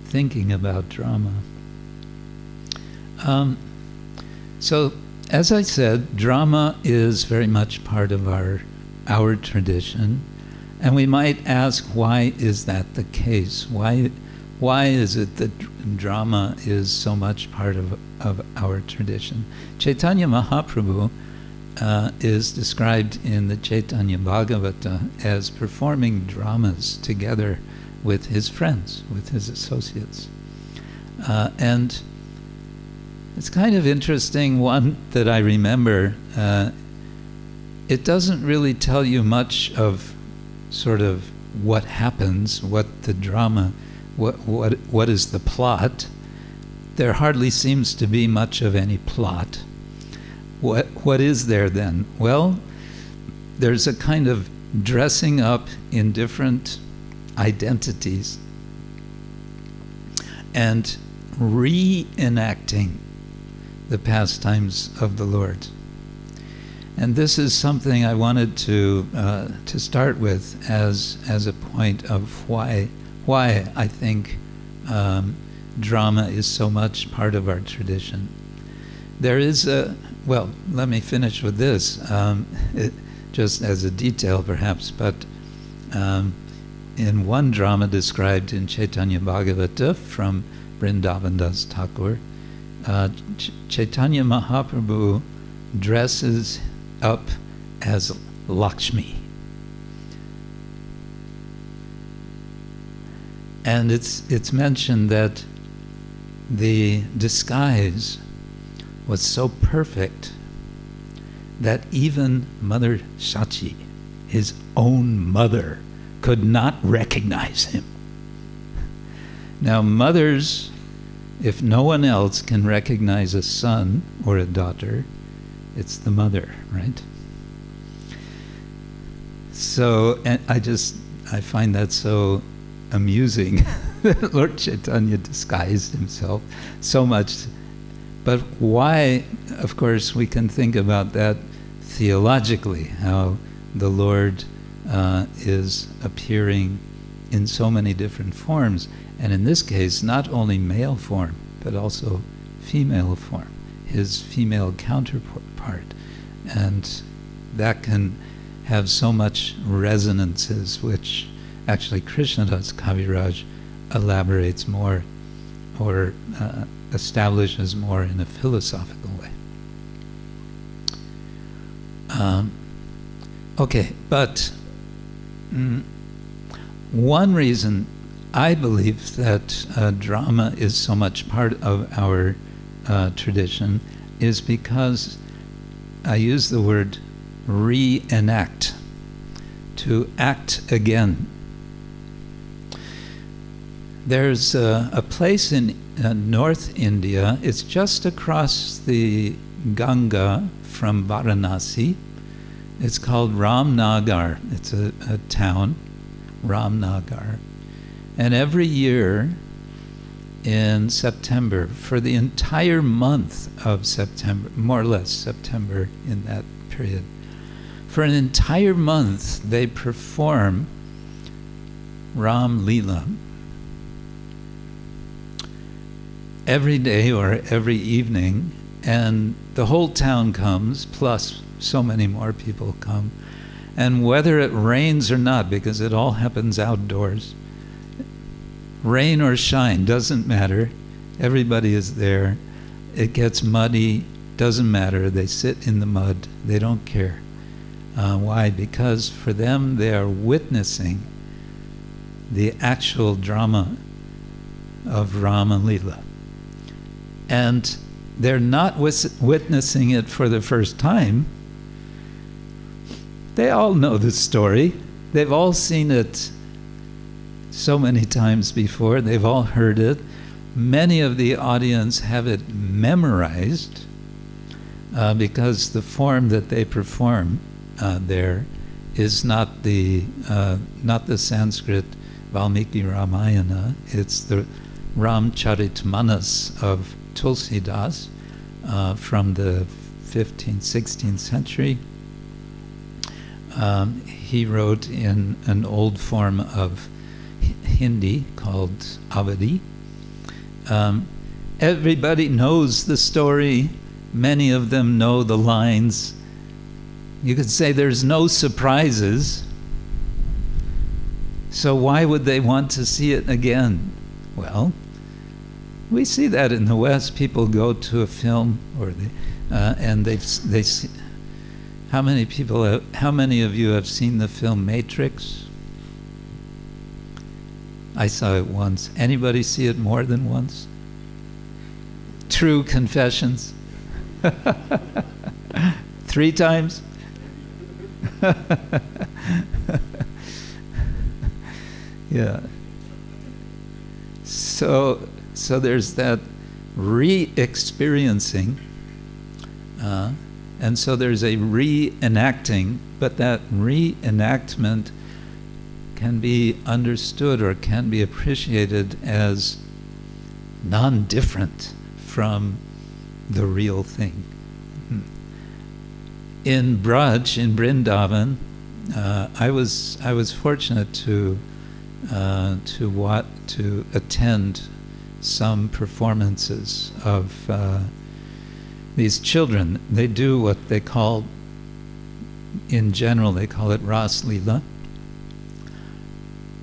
thinking about drama. So as I said, drama is very much part of our tradition. And we might ask, why is that the case? Why is it that drama is so much part of our tradition? Chaitanya Mahaprabhu is described in the Chaitanya Bhagavata as performing dramas together with his friends, with his associates. And it's kind of interesting, one that I remember, it doesn't really tell you much of sort of what happens, what the drama, what is the plot. There hardly seems to be much of any plot. What is there then? Well, there's a kind of dressing up in different identities and reenacting the pastimes of the Lord. And this is something I wanted to start with as a point of why I think drama is so much part of our tradition. There is well, let me finish with this, just as a detail perhaps, but in one drama described in Chaitanya Bhagavata from Vrindavan Das Thakur, Chaitanya Mahaprabhu dresses up as Lakshmi. And it's mentioned that the disguise was so perfect that even Mother Shachi, his own mother, could not recognize him. Now, mothers if no one else can recognize a son or a daughter, it's the mother, right? So, and I find that so amusing. Lord Chaitanya disguised himself so much. But why, of course, we can think about that theologically, how the Lord is appearing in so many different forms, and in this case, not only male form, but also female form, his female counterpart. And that can have so much resonances, which actually Krishnadas Kaviraj elaborates more, or establishes more in a philosophical way. Okay, but one reason I believe that drama is so much part of our tradition is because I use the word reenact, to act again. There's a place in North India, it's just across the Ganga from Varanasi. It's called Ramnagar. It's a town, Ramnagar. And every year in September, for the entire month of September, more or less September in that period, for an entire month they perform Ram Leela. Every day or every evening, and the whole town comes, plus so many more people come. And whether it rains or not, because it all happens outdoors, rain or shine, doesn't matter. Everybody is there. It gets muddy, doesn't matter. They sit in the mud. They don't care. Why? Because for them, they are witnessing the actual drama of Rama Leela. And they're not witnessing it for the first time. They all know the story. They've all seen it so many times before. They've all heard it. Many of the audience have it memorized because the form that they perform there is not the Sanskrit Valmiki Ramayana. It's the Ramcharitmanas of Tulsidas from the 15th, 16th century. He wrote in an old form of Hindi called Avadi. Everybody knows the story. Many of them know the lines. You could say there's no surprises. So why would they want to see it again? Well, we see that in the West. People go to a film, or and they see. How many of you have seen the film Matrix? I saw it once. Anybody see it more than once? True confessions. 3 times? Yeah. So there's that re-experiencing, and so there's a reenacting, but that reenactment can be understood or can be appreciated as non-different from the real thing. In Braj, in Vrindavan, I was fortunate to attend some performances of these children. They do what they call, in general, they call it Ras Leela.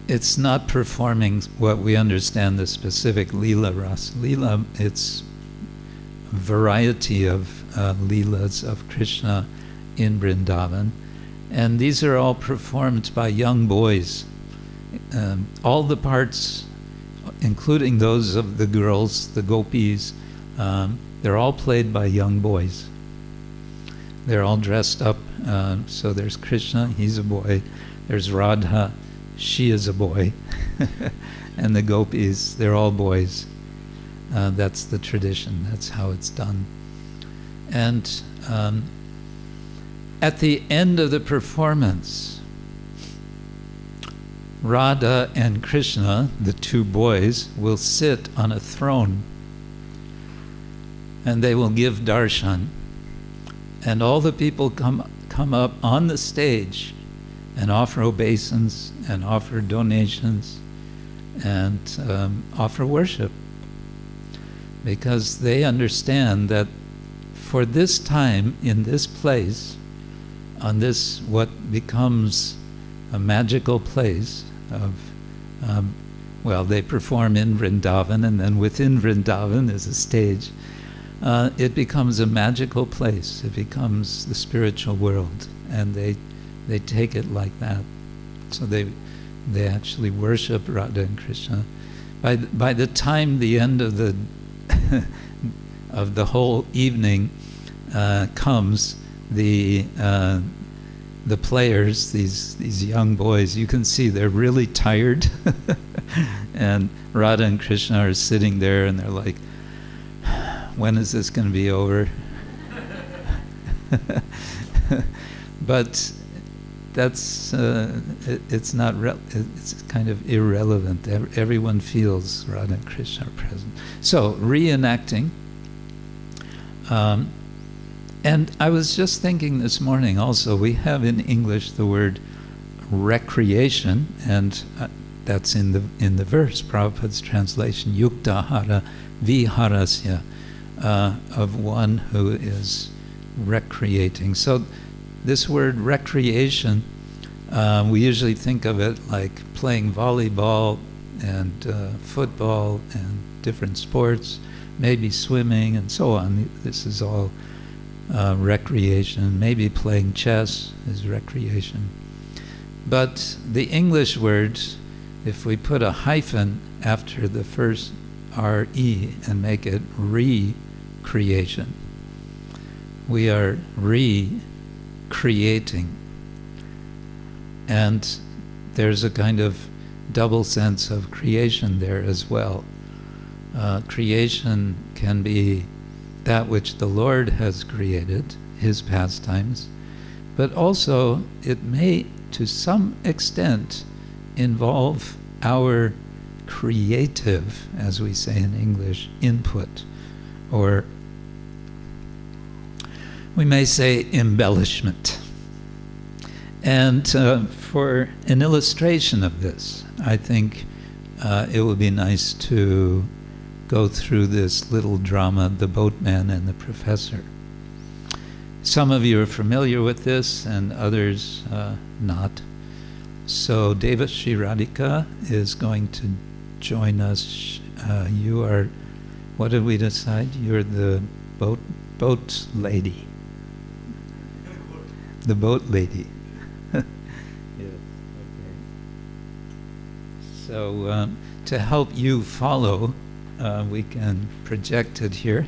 It's not performing what we understand the specific Leela, Ras Leela. It's a variety of Leelas of Krishna in Vrindavan. And these are all performed by young boys. All the parts, including those of the girls, the gopis, they're all played by young boys. They're all dressed up. So there's Krishna, he's a boy. There's Radha, she is a boy. And the gopis, they're all boys. That's the tradition. That's how it's done. And at the end of the performance, Radha and Krishna, the two boys, will sit on a throne and they will give darshan. And all the people come up on the stage and offer obeisance and offer donations and offer worship, because they understand that for this time, in this place, on this what becomes a magical place of, well, they perform in Vrindavan, and then within Vrindavan is a stage. It becomes a magical place. It becomes the spiritual world, and they take it like that. So they actually worship Radha and Krishna. By the time the end of the of the whole evening comes, the players, these young boys, you can see they're really tired, and Radha and Krishna are sitting there, and they're like, when is this going to be over? But that's it's not it's kind of irrelevant. Everyone feels Radha and Krishna are present. So reenacting. And I was just thinking this morning also, we have in English the word recreation, and that's in the verse, Prabhupada's translation, yuktahara viharasya, of one who is recreating. So this word recreation, we usually think of it like playing volleyball and football and different sports, maybe swimming and so on. This is all recreation. Maybe playing chess is recreation. But the English word, if we put a hyphen after the first R-E and make it recreation, we are recreating. And there's a kind of double sense of creation there as well. Creation can be that which the Lord has created, His pastimes, but also it may, to some extent, involve our creative, as we say in English, input, or we may say embellishment. And for an illustration of this, I think it would be nice to go through this little drama, The Boatman and the Professor. Some of you are familiar with this and others not. So Devashri Radhika is going to join us. You are, what did we decide? You're the boat lady. The boat lady. Yes, okay. So to help you follow, we can project it here.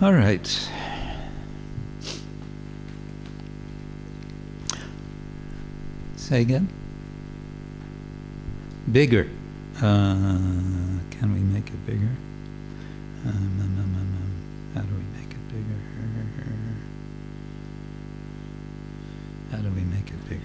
All right. Say again? Bigger. Can we make it bigger? How do we make it bigger? How do we make it bigger?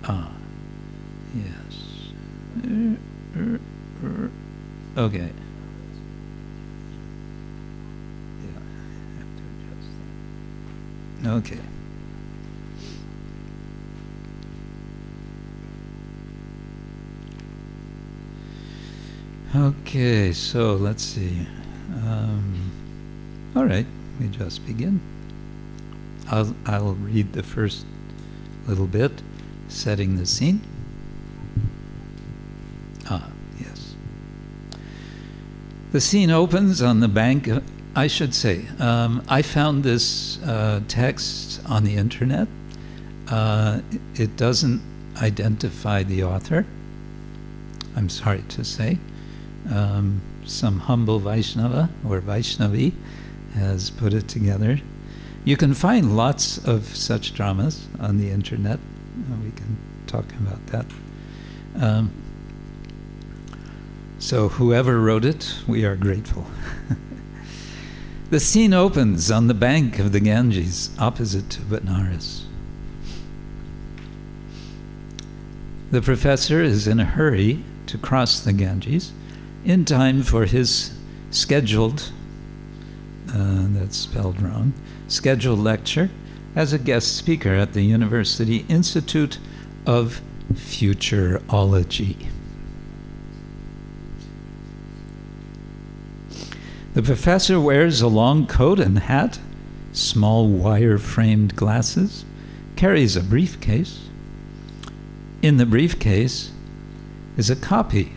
Ah, yes. Okay. Yeah, I have to adjust that. Okay. Okay, so let's see. All right, we just begin. I'll read the first little bit, setting the scene. The scene opens on the bank. I should say, I found this text on the internet. It doesn't identify the author, I'm sorry to say. Some humble Vaishnava or Vaishnavi has put it together. You can find lots of such dramas on the internet. We can talk about that. So whoever wrote it, we are grateful. The scene opens on the bank of the Ganges, opposite to Benares. The professor is in a hurry to cross the Ganges in time for his scheduled, that's spelled wrong, scheduled lecture as a guest speaker at the University Institute of Futurology. The professor wears a long coat and hat, small wire-framed glasses, carries a briefcase. In the briefcase is a copy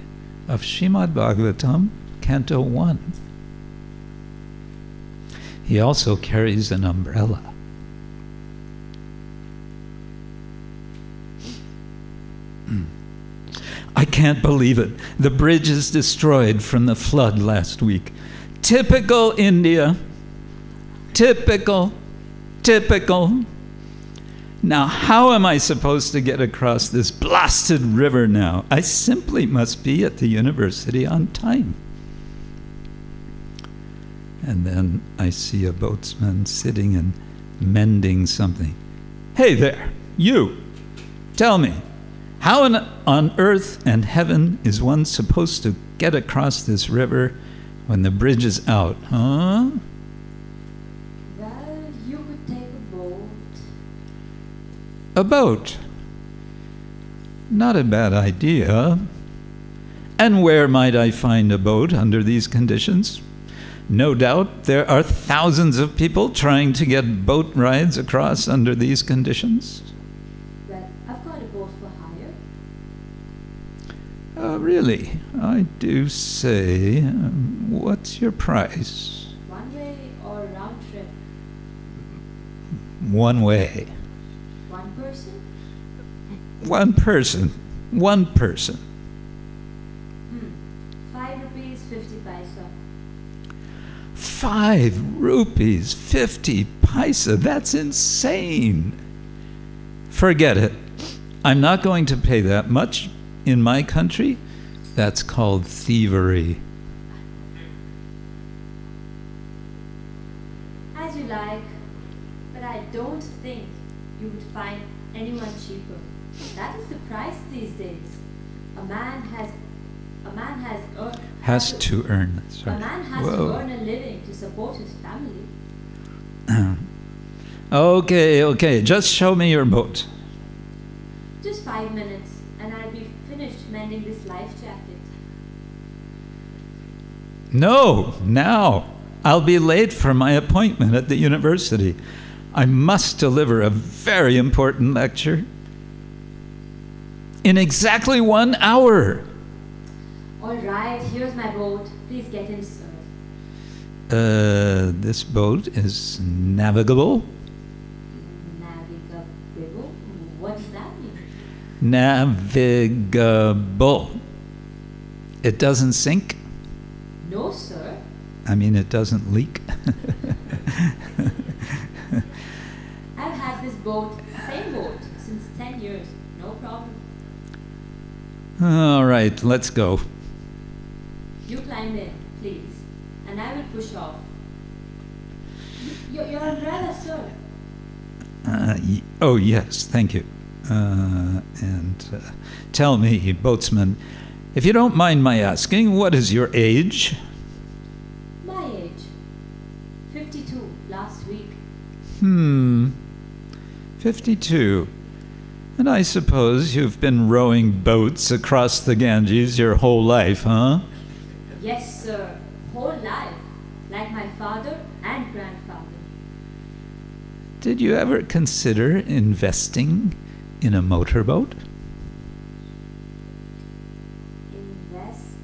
of Srimad Bhagavatam, Canto 1. He also carries an umbrella. I can't believe it. The bridge is destroyed from the flood last week. Typical India. Typical. Now, how am I supposed to get across this blasted river now? I simply must be at the university on time. And then I see a boatsman sitting and mending something. Hey there, you! Tell me, how on earth and heaven is one supposed to get across this river when the bridge is out, huh? Well, you could take a boat. A boat? Not a bad idea. And where might I find a boat under these conditions? No doubt there are thousands of people trying to get boat rides across under these conditions. Well, I've got a boat for hire. Really? I do say. What's your price? One way or round trip? One way. One person? One person. One person. 5 rupees 50 paisa. 5 rupees, 50 paisa. That's insane. Forget it. I'm not going to pay that much. In my country, that's called thievery. As you like, but I don't think you would find anyone cheaper. That is the price these days. A man has to earn. Sorry. A man has to earn a living to support his family. Okay. Just show me your boat. Just 5 minutes, and I'll be finished mending this life jacket. No, now. I'll be late for my appointment at the university. I must deliver a very important lecture in exactly 1 hour. All right, here's my boat. Please get in, sir. This boat is navigable. Navigable? What does that mean? Navigable. It doesn't sink. No, sir. I mean, it doesn't leak. I've had this boat, same boat, since 10 years. No problem. All right, let's go. You climb in, please, and I will push off. Your umbrella, sir. Oh, yes, thank you. Tell me, boatsman, if you don't mind my asking, what is your age? My age. 52, last week. 52. And I suppose you've been rowing boats across the Ganges your whole life, huh? Yes, sir. Whole life. Like my father and grandfather. Did you ever consider investing in a motorboat? Invest,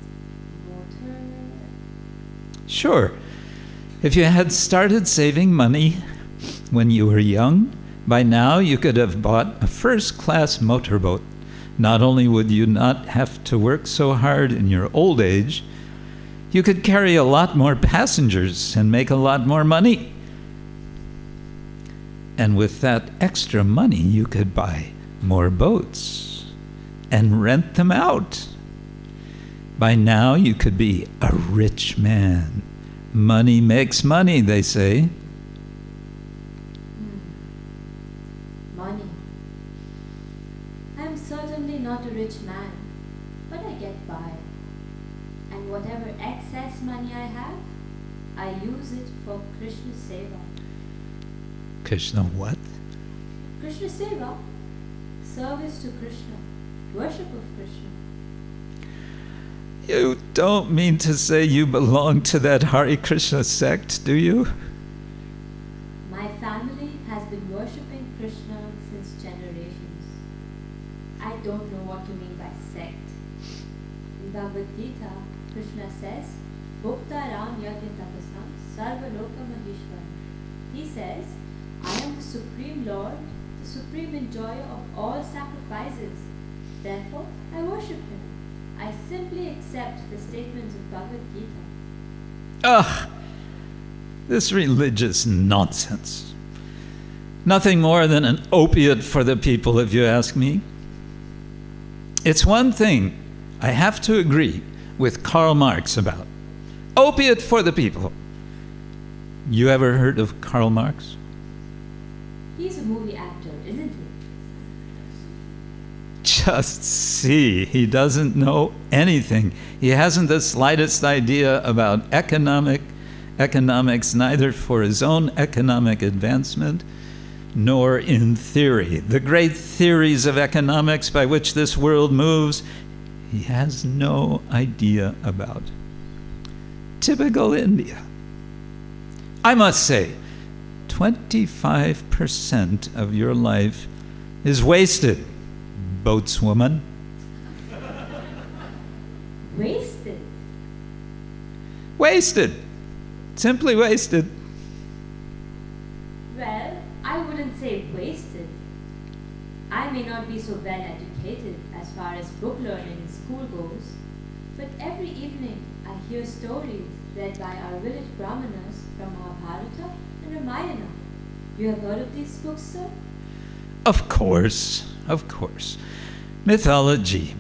motor... Sure, if you had started saving money when you were young, by now you could have bought a first-class motorboat. Not only would you not have to work so hard in your old age, you could carry a lot more passengers and make a lot more money. And with that extra money, you could buy more boats and rent them out. By now, you could be a rich man. Money makes money, they say. Money. I'm certainly not a rich man, but I get by. And whatever excess money I have, I use it for Krishna Seva. Krishna what? Krishna Seva, service to Krishna, worship of Krishna. You don't mean to say you belong to that Hare Krishna sect, do you? My family has been worshipping Krishna since generations. I don't know what you mean by sect. In Bhagavad Gita, Krishna says, Bhukta Ram Yagya Tapasam Sarva Loka Maheshwaram. He says, I am the Supreme Lord, the supreme enjoyer of all sacrifices. Therefore, I worship him. I simply accept the statements of Bhagavad Gita. Ugh, this religious nonsense. Nothing more than an opiate for the people, if you ask me. It's one thing I have to agree with Karl Marx about. Opiate for the people. You ever heard of Karl Marx? He's a movie actor, isn't he? Just see, he doesn't know anything. He hasn't the slightest idea about economics, neither for his own economic advancement, nor in theory. The great theories of economics by which this world moves, he has no idea about. Typical India. I must say, 25% of your life is wasted, boatswoman. Wasted? Wasted. Simply wasted. Well, I wouldn't say wasted. I may not be so well educated as far as book learning in school goes, but every evening I hear stories read by our village brahmanas from Mahabharata and Ramayana. You have heard of these books, sir? Of course, of course. Mythology.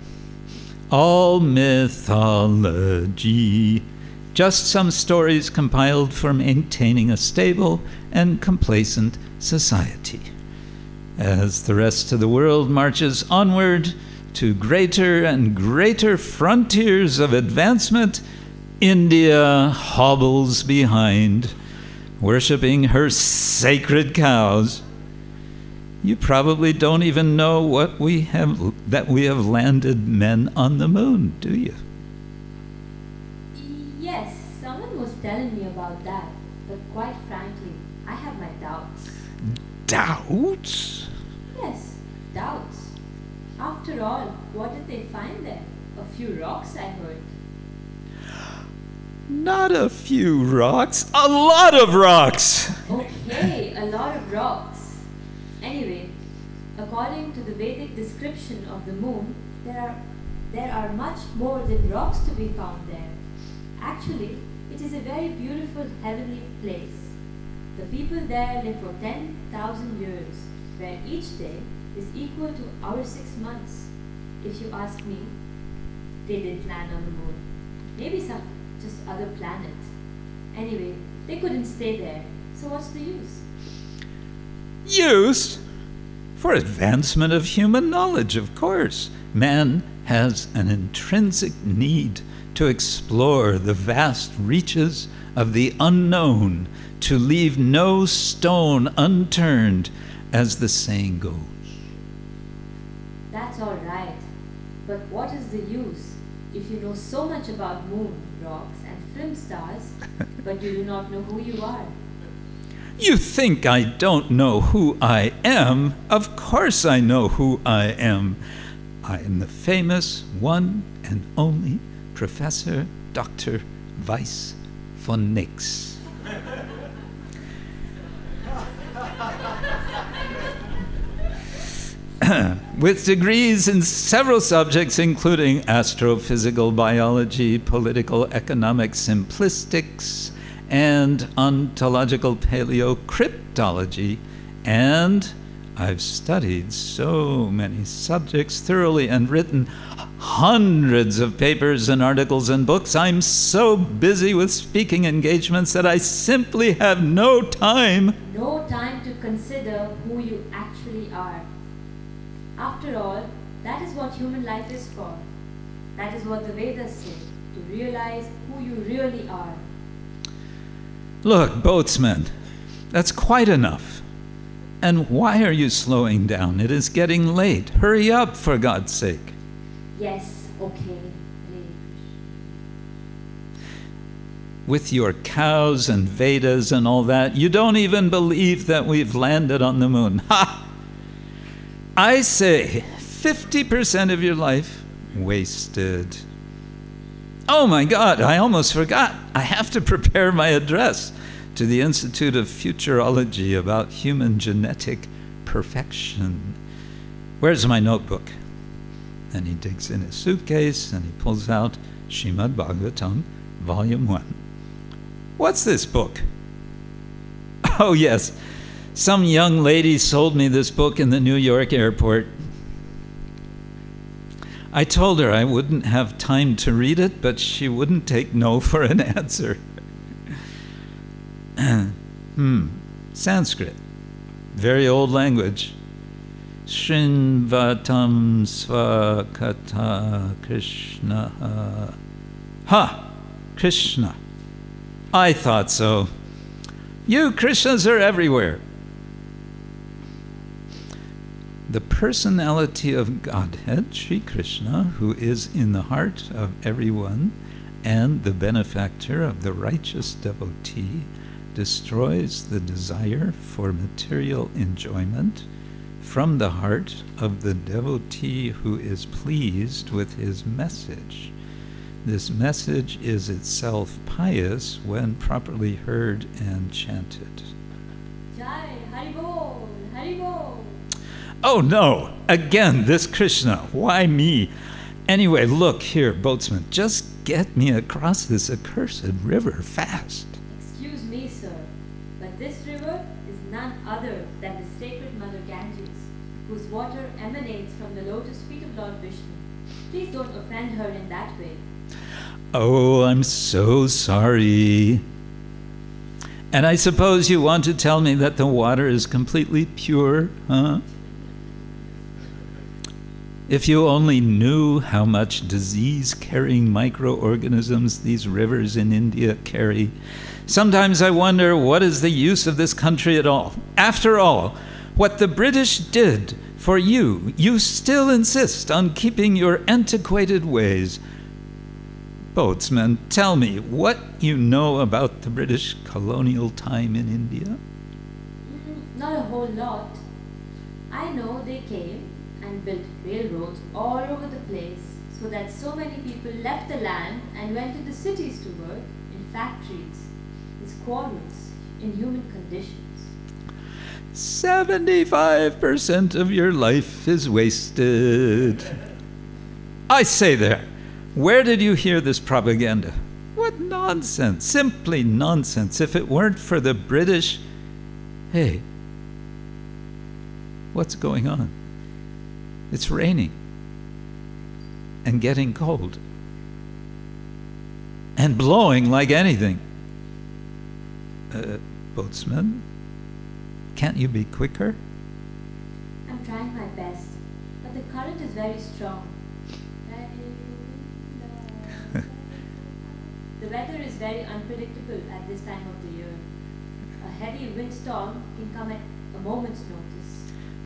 All mythology. Just some stories compiled for maintaining a stable and complacent society. As the rest of the world marches onward to greater and greater frontiers of advancement, India hobbles behind, worshipping her sacred cows. You probably don't even know that we have landed men on the moon, do you? Yes, someone was telling me about that, but quite frankly, I have my doubts. Doubts? Yes, doubts. After all, what did they find there? A few rocks, I heard. Not a few rocks, a lot of rocks! Okay, a lot of rocks. Anyway, according to the Vedic description of the moon, there are much more than rocks to be found there. Actually, it is a very beautiful heavenly place. The people there live for 10,000 years, where each day is equal to our 6 months. If you ask me, they didn't land on the moon. Maybe some just other planet. Anyway, they couldn't stay there, so what's the use? Use? For advancement of human knowledge, of course. Man has an intrinsic need to explore the vast reaches of the unknown, to leave no stone unturned, as the saying goes. That's all right, but what is the use if you know so much about moon, rocks, and film stars, but you do not know who you are? You think I don't know who I am? Of course I know who I am. I am the famous one and only Professor Dr. Vaishnava von nix. With degrees in several subjects, including astrophysical biology, political economic simplistics, and ontological paleocryptology, and I've studied so many subjects thoroughly and written hundreds of papers and articles and books. I'm so busy with speaking engagements that I simply have no time. No time to consider who you actually are. After all, that is what human life is for. That is what the Vedas say, to realize who you really are. Look, boatsman, that's quite enough. And why are you slowing down? It is getting late. Hurry up, for God's sake. Yes, okay. With your cows and Vedas and all that, you don't even believe that we've landed on the moon. Ha! I say 50% of your life wasted. Oh my God, I almost forgot. I have to prepare my address to the Institute of Futurology about human genetic perfection. Where's my notebook? And he digs in his suitcase and he pulls out Srimad Bhagavatam, Volume 1. What's this book? Oh yes, some young lady sold me this book in the New York airport. I told her I wouldn't have time to read it, but she wouldn't take no for an answer. Sanskrit, very old language. Srinvatam svakata Krishna. Ha! Krishna. I thought so. You Krishnas are everywhere. The personality of Godhead, Sri Krishna, who is in the heart of everyone and the benefactor of the righteous devotee, destroys the desire for material enjoyment from the heart of the devotee who is pleased with his message. This message is itself pious when properly heard and chanted. Jai, Haribol, Haribol. Oh no, again, this Krishna, why me? Anyway, look here, boatsman, just get me across this accursed river fast. Excuse me, sir, but this river is none other than the sacred Mother Ganges, whose water emanates from the lotus feet of Lord Vishnu. Please don't offend her in that way. Oh, I'm so sorry. And I suppose you want to tell me that the water is completely pure, huh? If you only knew how much disease-carrying microorganisms these rivers in India carry. Sometimes I wonder, what is the use of this country at all? After all, what the British did for you, you still insist on keeping your antiquated ways. Boatsman, tell me what you know about the British colonial time in India. Not a whole lot. I know they came and built railroads all over the place so that so many people left the land and went to the cities to work in factories, in quarries, in human conditions. 75% of your life is wasted. I say there, where did you hear this propaganda? What nonsense, simply nonsense. If it weren't for the British, hey, what's going on? It's raining and getting cold and blowing like anything. Boatsman, can't you be quicker? I'm trying my best, but the current is very strong. The weather is very unpredictable at this time of the year. A heavy windstorm can come at a moment's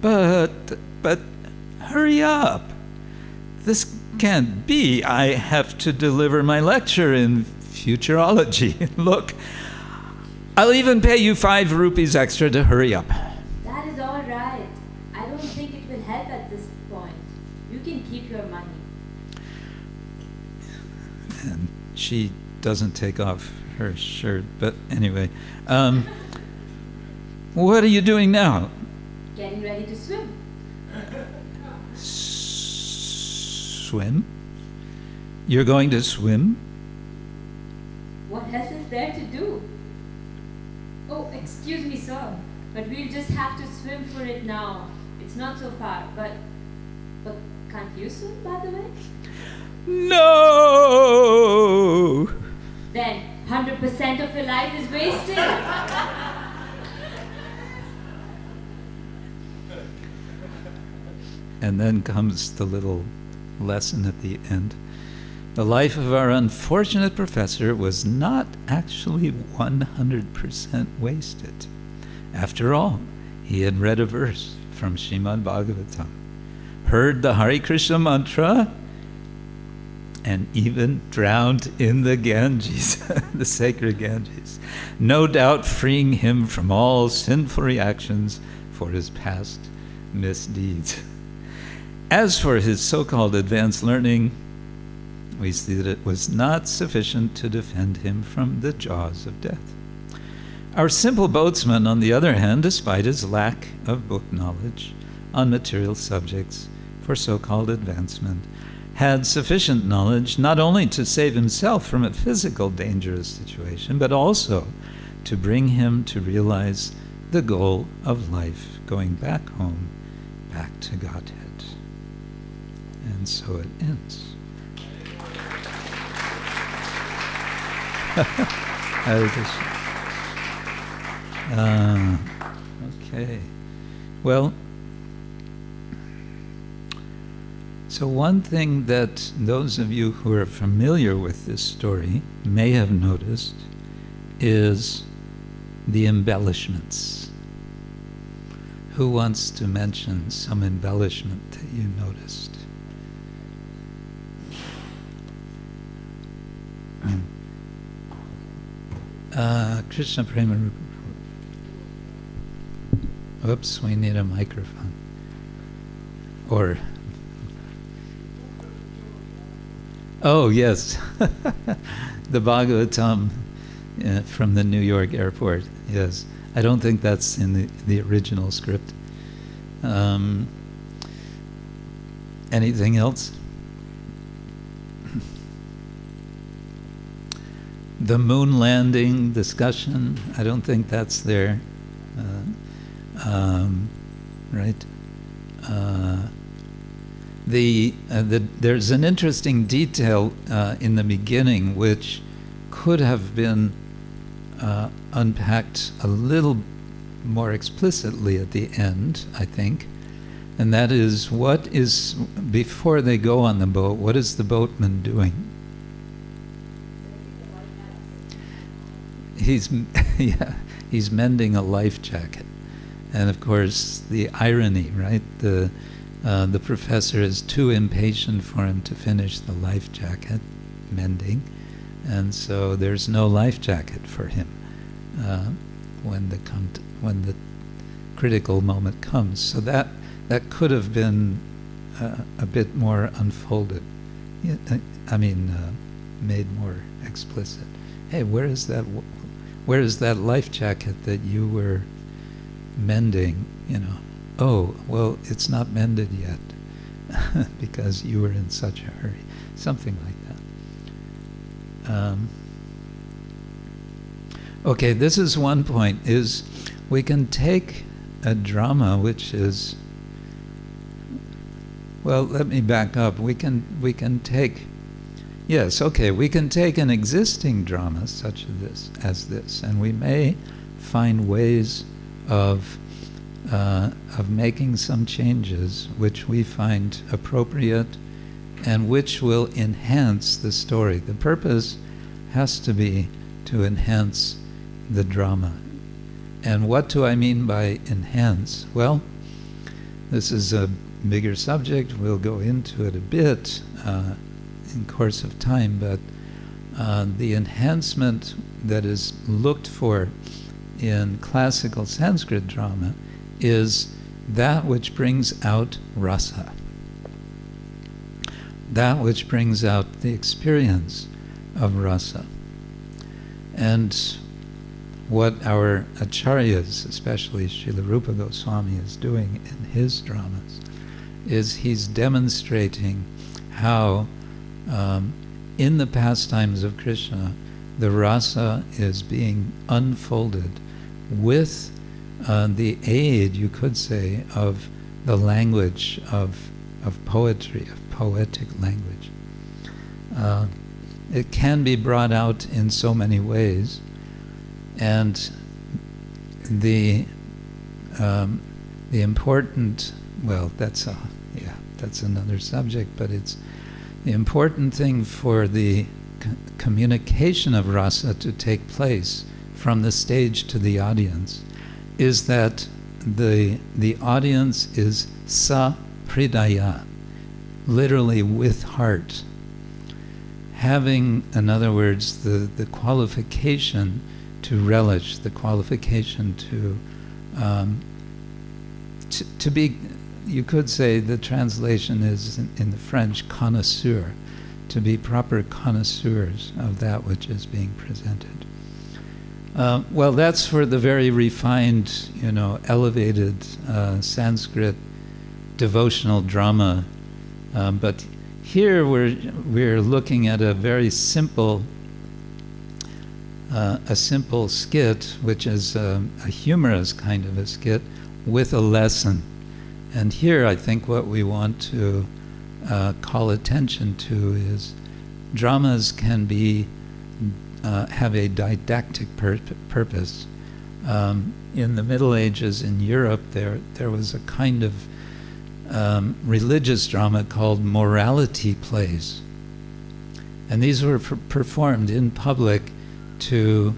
notice. But hurry up. This can't be. I have to deliver my lecture in futurology. Look, I'll even pay you 5 rupees extra to hurry up. That is all right. I don't think it will help at this point. You can keep your money. And she doesn't take off her shirt, but anyway. What are you doing now? Getting ready to swim. Swim? You're going to swim? What else is there to do? Oh, excuse me, sir, but we'll just have to swim for it now. It's not so far, but can't you swim, by the way? No! Then 100% of your life is wasted. And then comes the little lesson at the end. The life of our unfortunate professor was not actually 100% wasted. After all, he had read a verse from Srimad Bhagavatam, heard the Hare Krishna mantra, and even drowned in the Ganges, the sacred Ganges, no doubt freeing him from all sinful reactions for his past misdeeds. As for his so-called advanced learning, we see that it was not sufficient to defend him from the jaws of death. Our simple boatsman, on the other hand, despite his lack of book knowledge on material subjects for so-called advancement, had sufficient knowledge not only to save himself from a physical dangerous situation, but also to bring him to realize the goal of life, going back home, back to Godhead. And so it ends. Okay. Well, so one thing that those of you who are familiar with this story may have noticed is the embellishments. Who wants to mention some embellishment that you noticed? Krishna Prema. Oops, we need a microphone. Or, oh yes, the Bhagavatam from the New York airport. Yes, I don't think that's in the original script. Anything else? The moon landing discussion, I don't think that's there, right? There's an interesting detail in the beginning which could have been unpacked a little more explicitly at the end, I think, and that is before they go on the boat, what is the boatman doing? He's mending a life jacket, and of course the irony, right? The professor is too impatient for him to finish the life jacket mending, and so there's no life jacket for him when the critical moment comes. So that could have been a bit more unfolded. Made more explicit. Hey, where is that life jacket that you were mending? Oh, well, it's not mended yet because you were in such a hurry. Something like that. Okay, this is one point, is we can take a drama which is, well, let me back up. We can take an existing drama such as this, and we may find ways of making some changes which we find appropriate and which will enhance the story. The purpose has to be to enhance the drama. And what do I mean by enhance? Well, this is a bigger subject. We'll go into it a bit in course of time, but the enhancement that is looked for in classical Sanskrit drama is that which brings out rasa, that which brings out the experience of rasa. And what our acharyas, especially Srila Rupa Goswami, is doing in his dramas is he's demonstrating how in the pastimes of Krishna, the rasa is being unfolded with the aid, you could say, of the language of poetry, of poetic language. It can be brought out in so many ways, and the important, well, that's another subject, but it's the important thing for the communication of rasa to take place from the stage to the audience is that the audience is sa pridaya, literally with heart, having, in other words, the qualification to relish, the qualification to be, you could say the translation is in the French, connoisseur, to be proper connoisseurs of that which is being presented. Well, that's for the very refined, elevated Sanskrit devotional drama. But here we're looking at a very simple, skit, which is a humorous kind of a skit with a lesson. And here I think what we want to call attention to is dramas can be have a didactic purpose. In the Middle Ages in Europe, there was a kind of religious drama called morality plays, and these were performed in public to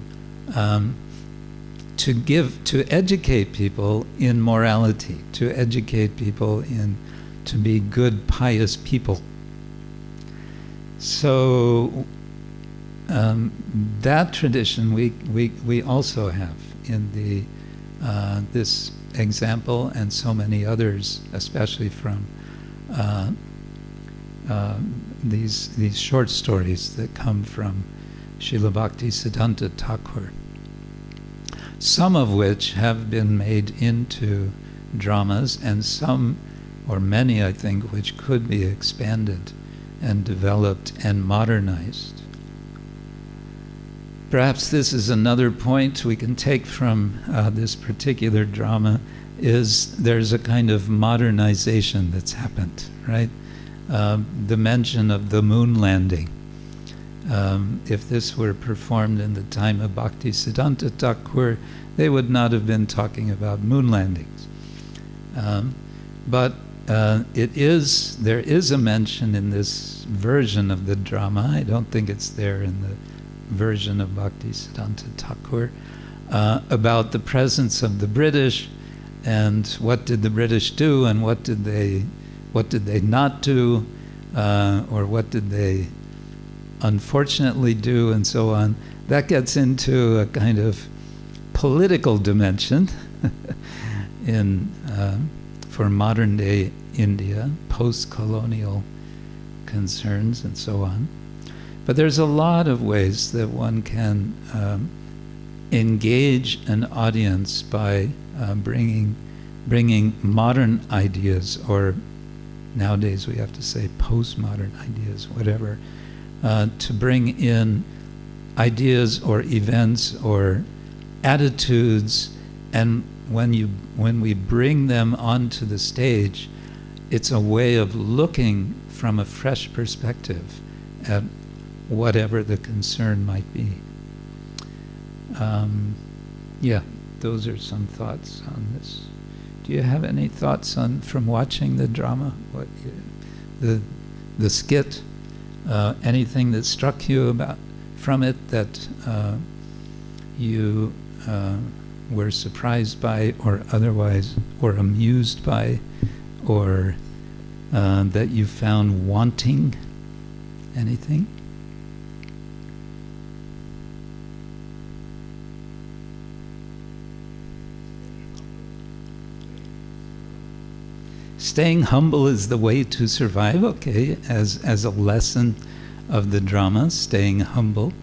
educate people in morality, to educate people to be good, pious people. So that tradition we also have in the this example and so many others, especially from these short stories that come from Srila Bhakti Siddhanta Thakur, some of which have been made into dramas, and some, or many I think, which could be expanded and developed and modernized. Perhaps this is another point we can take from this particular drama, is there's a kind of modernization that's happened, right? The mention of the moon landing. If this were performed in the time of Bhakti Siddhanta Thakur, they would not have been talking about moon landings. But there is a mention in this version of the drama, I don't think it's there in the version of Bhakti Siddhanta Thakur, about the presence of the British, and what did the British do, and what did they not do, or what did they unfortunately do, and so on. That gets into a kind of political dimension for modern day India, post-colonial concerns and so on. But there's a lot of ways that one can engage an audience by bringing modern ideas, or nowadays we have to say postmodern ideas, whatever, to bring in ideas or events or attitudes, and when we bring them onto the stage, it's a way of looking from a fresh perspective at whatever the concern might be. Yeah, those are some thoughts on this. Do you have any thoughts from watching the drama? What the skit? Anything that struck you from it that you were surprised by, or otherwise, or amused by, or that you found wanting? Anything? Staying humble is the way to survive, okay, as a lesson of the drama, staying humble.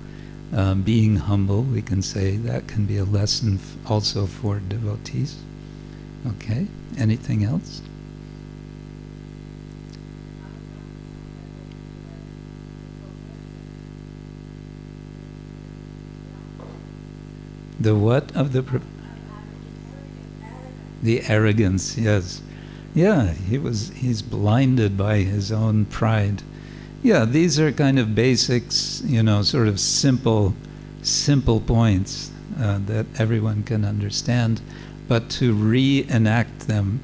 being humble, we can say that can be a lesson also for devotees. Okay, anything else? The what of the arrogance, yes. Yeah, he's blinded by his own pride. Yeah, these are kind of basics, sort of simple points that everyone can understand, but to reenact them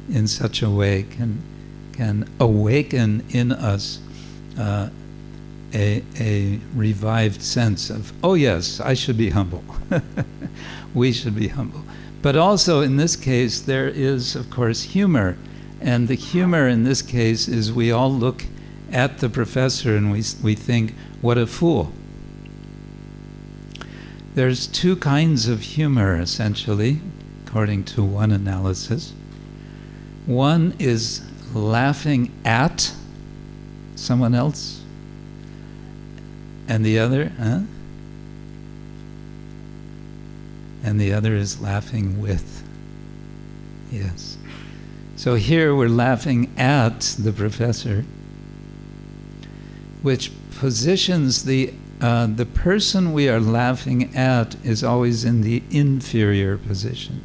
in such a way can awaken in us a revived sense of, oh yes, I should be humble. We should be humble. But also in this case, there is, of course, humor. And the humor in this case is we all look at the professor and we think, what a fool. There's two kinds of humor, essentially, according to one analysis. One is laughing at someone else, and the other, and the other is laughing with. Yes. So here we're laughing at the professor, which positions the person we are laughing at is always in the inferior position.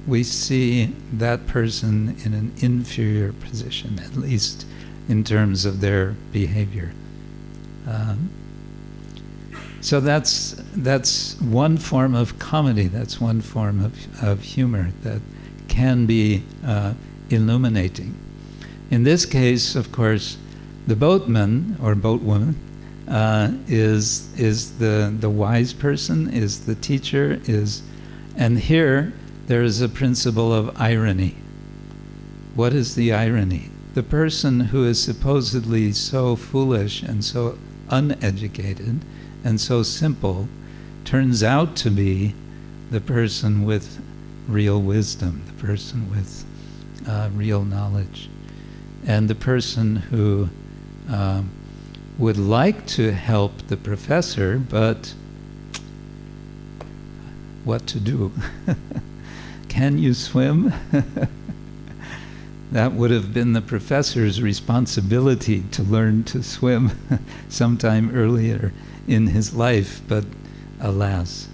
We see that person in an inferior position, at least in terms of their behavior. So that's one form of comedy, that's one form of humor that can be illuminating. In this case, of course, the boatman or boatwoman is the wise person, is the teacher, and here there is a principle of irony. What is the irony? The person who is supposedly so foolish and so uneducated and so simple turns out to be the person with real wisdom, the person with real knowledge. And the person who would like to help the professor, but what to do? Can you swim? That would have been the professor's responsibility to learn to swim sometime earlier in his life, but alas.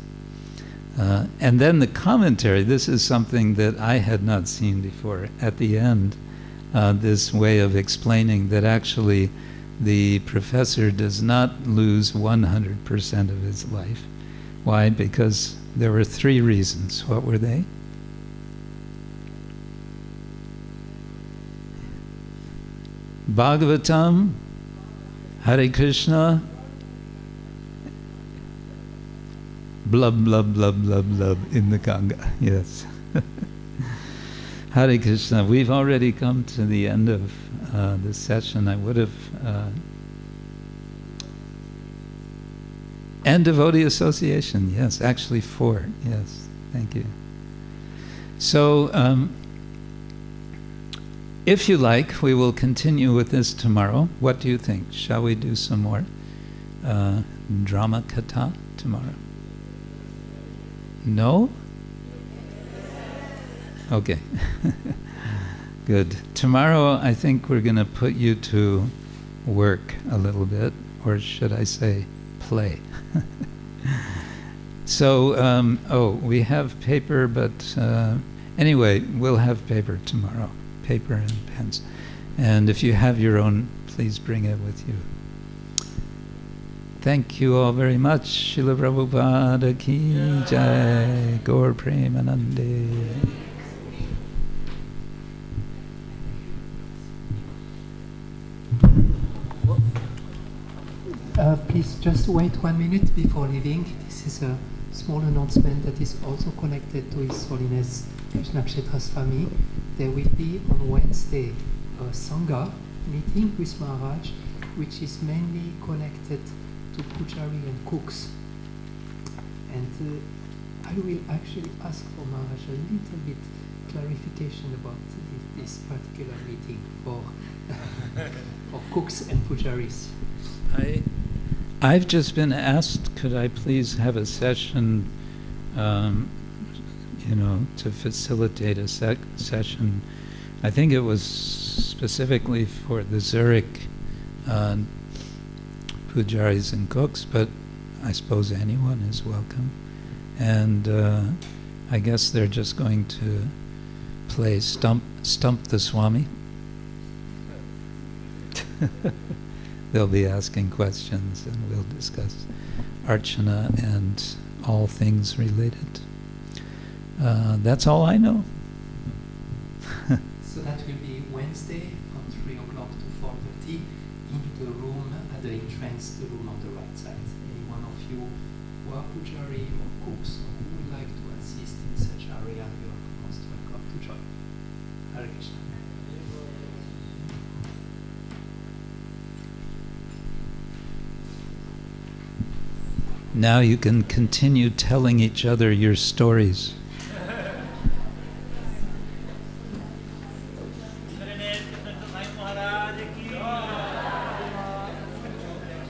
And then the commentary, this is something that I had not seen before. At the end, this way of explaining that actually the professor does not lose 100% of his life. Why? Because there were 3 reasons. What were they? Bhagavatam, Hare Krishna, blub, blub, blub, blub, blub in the Ganga. Yes. Hare Krishna. We've already come to the end of this session. I would have... and devotee association. Yes, actually 4. Yes, thank you. So, if you like, we will continue with this tomorrow. What do you think? Shall we do some more drama katha tomorrow? No? Okay. Good. Tomorrow, I think we're going to put you to work a little bit, or should I say, play. So, we have paper, but anyway, we'll have paper tomorrow. Paper and pens. And if you have your own, please bring it with you. Thank you all very much. Srila Prabhupada ki jai. Gaur Premanande. Please just wait 1 minute before leaving. This is a small announcement that is also connected to His Holiness Krishna Ksetra Swami. There will be on Wednesday a Sangha meeting with Maharaj, which is mainly connected to Pujari and cooks. And I will actually ask for Maharaj a little bit clarification about this particular meeting for, for cooks and Pujaris. I've just been asked, could I please have a session, to facilitate a session. I think it was specifically for the Zurich pujaris and cooks, but I suppose anyone is welcome. And I guess they're just going to play Stump the Swami. They'll be asking questions and we'll discuss Archana and all things related. That's all I know. So that will be Wednesday from 3 o'clock to 4:30 in the room at the entrance, the room on the right side. Any one of you who are pujari or cooks or who would like to assist in such area, you are most welcome to join. Hare Krishna. Now you can continue telling each other your stories.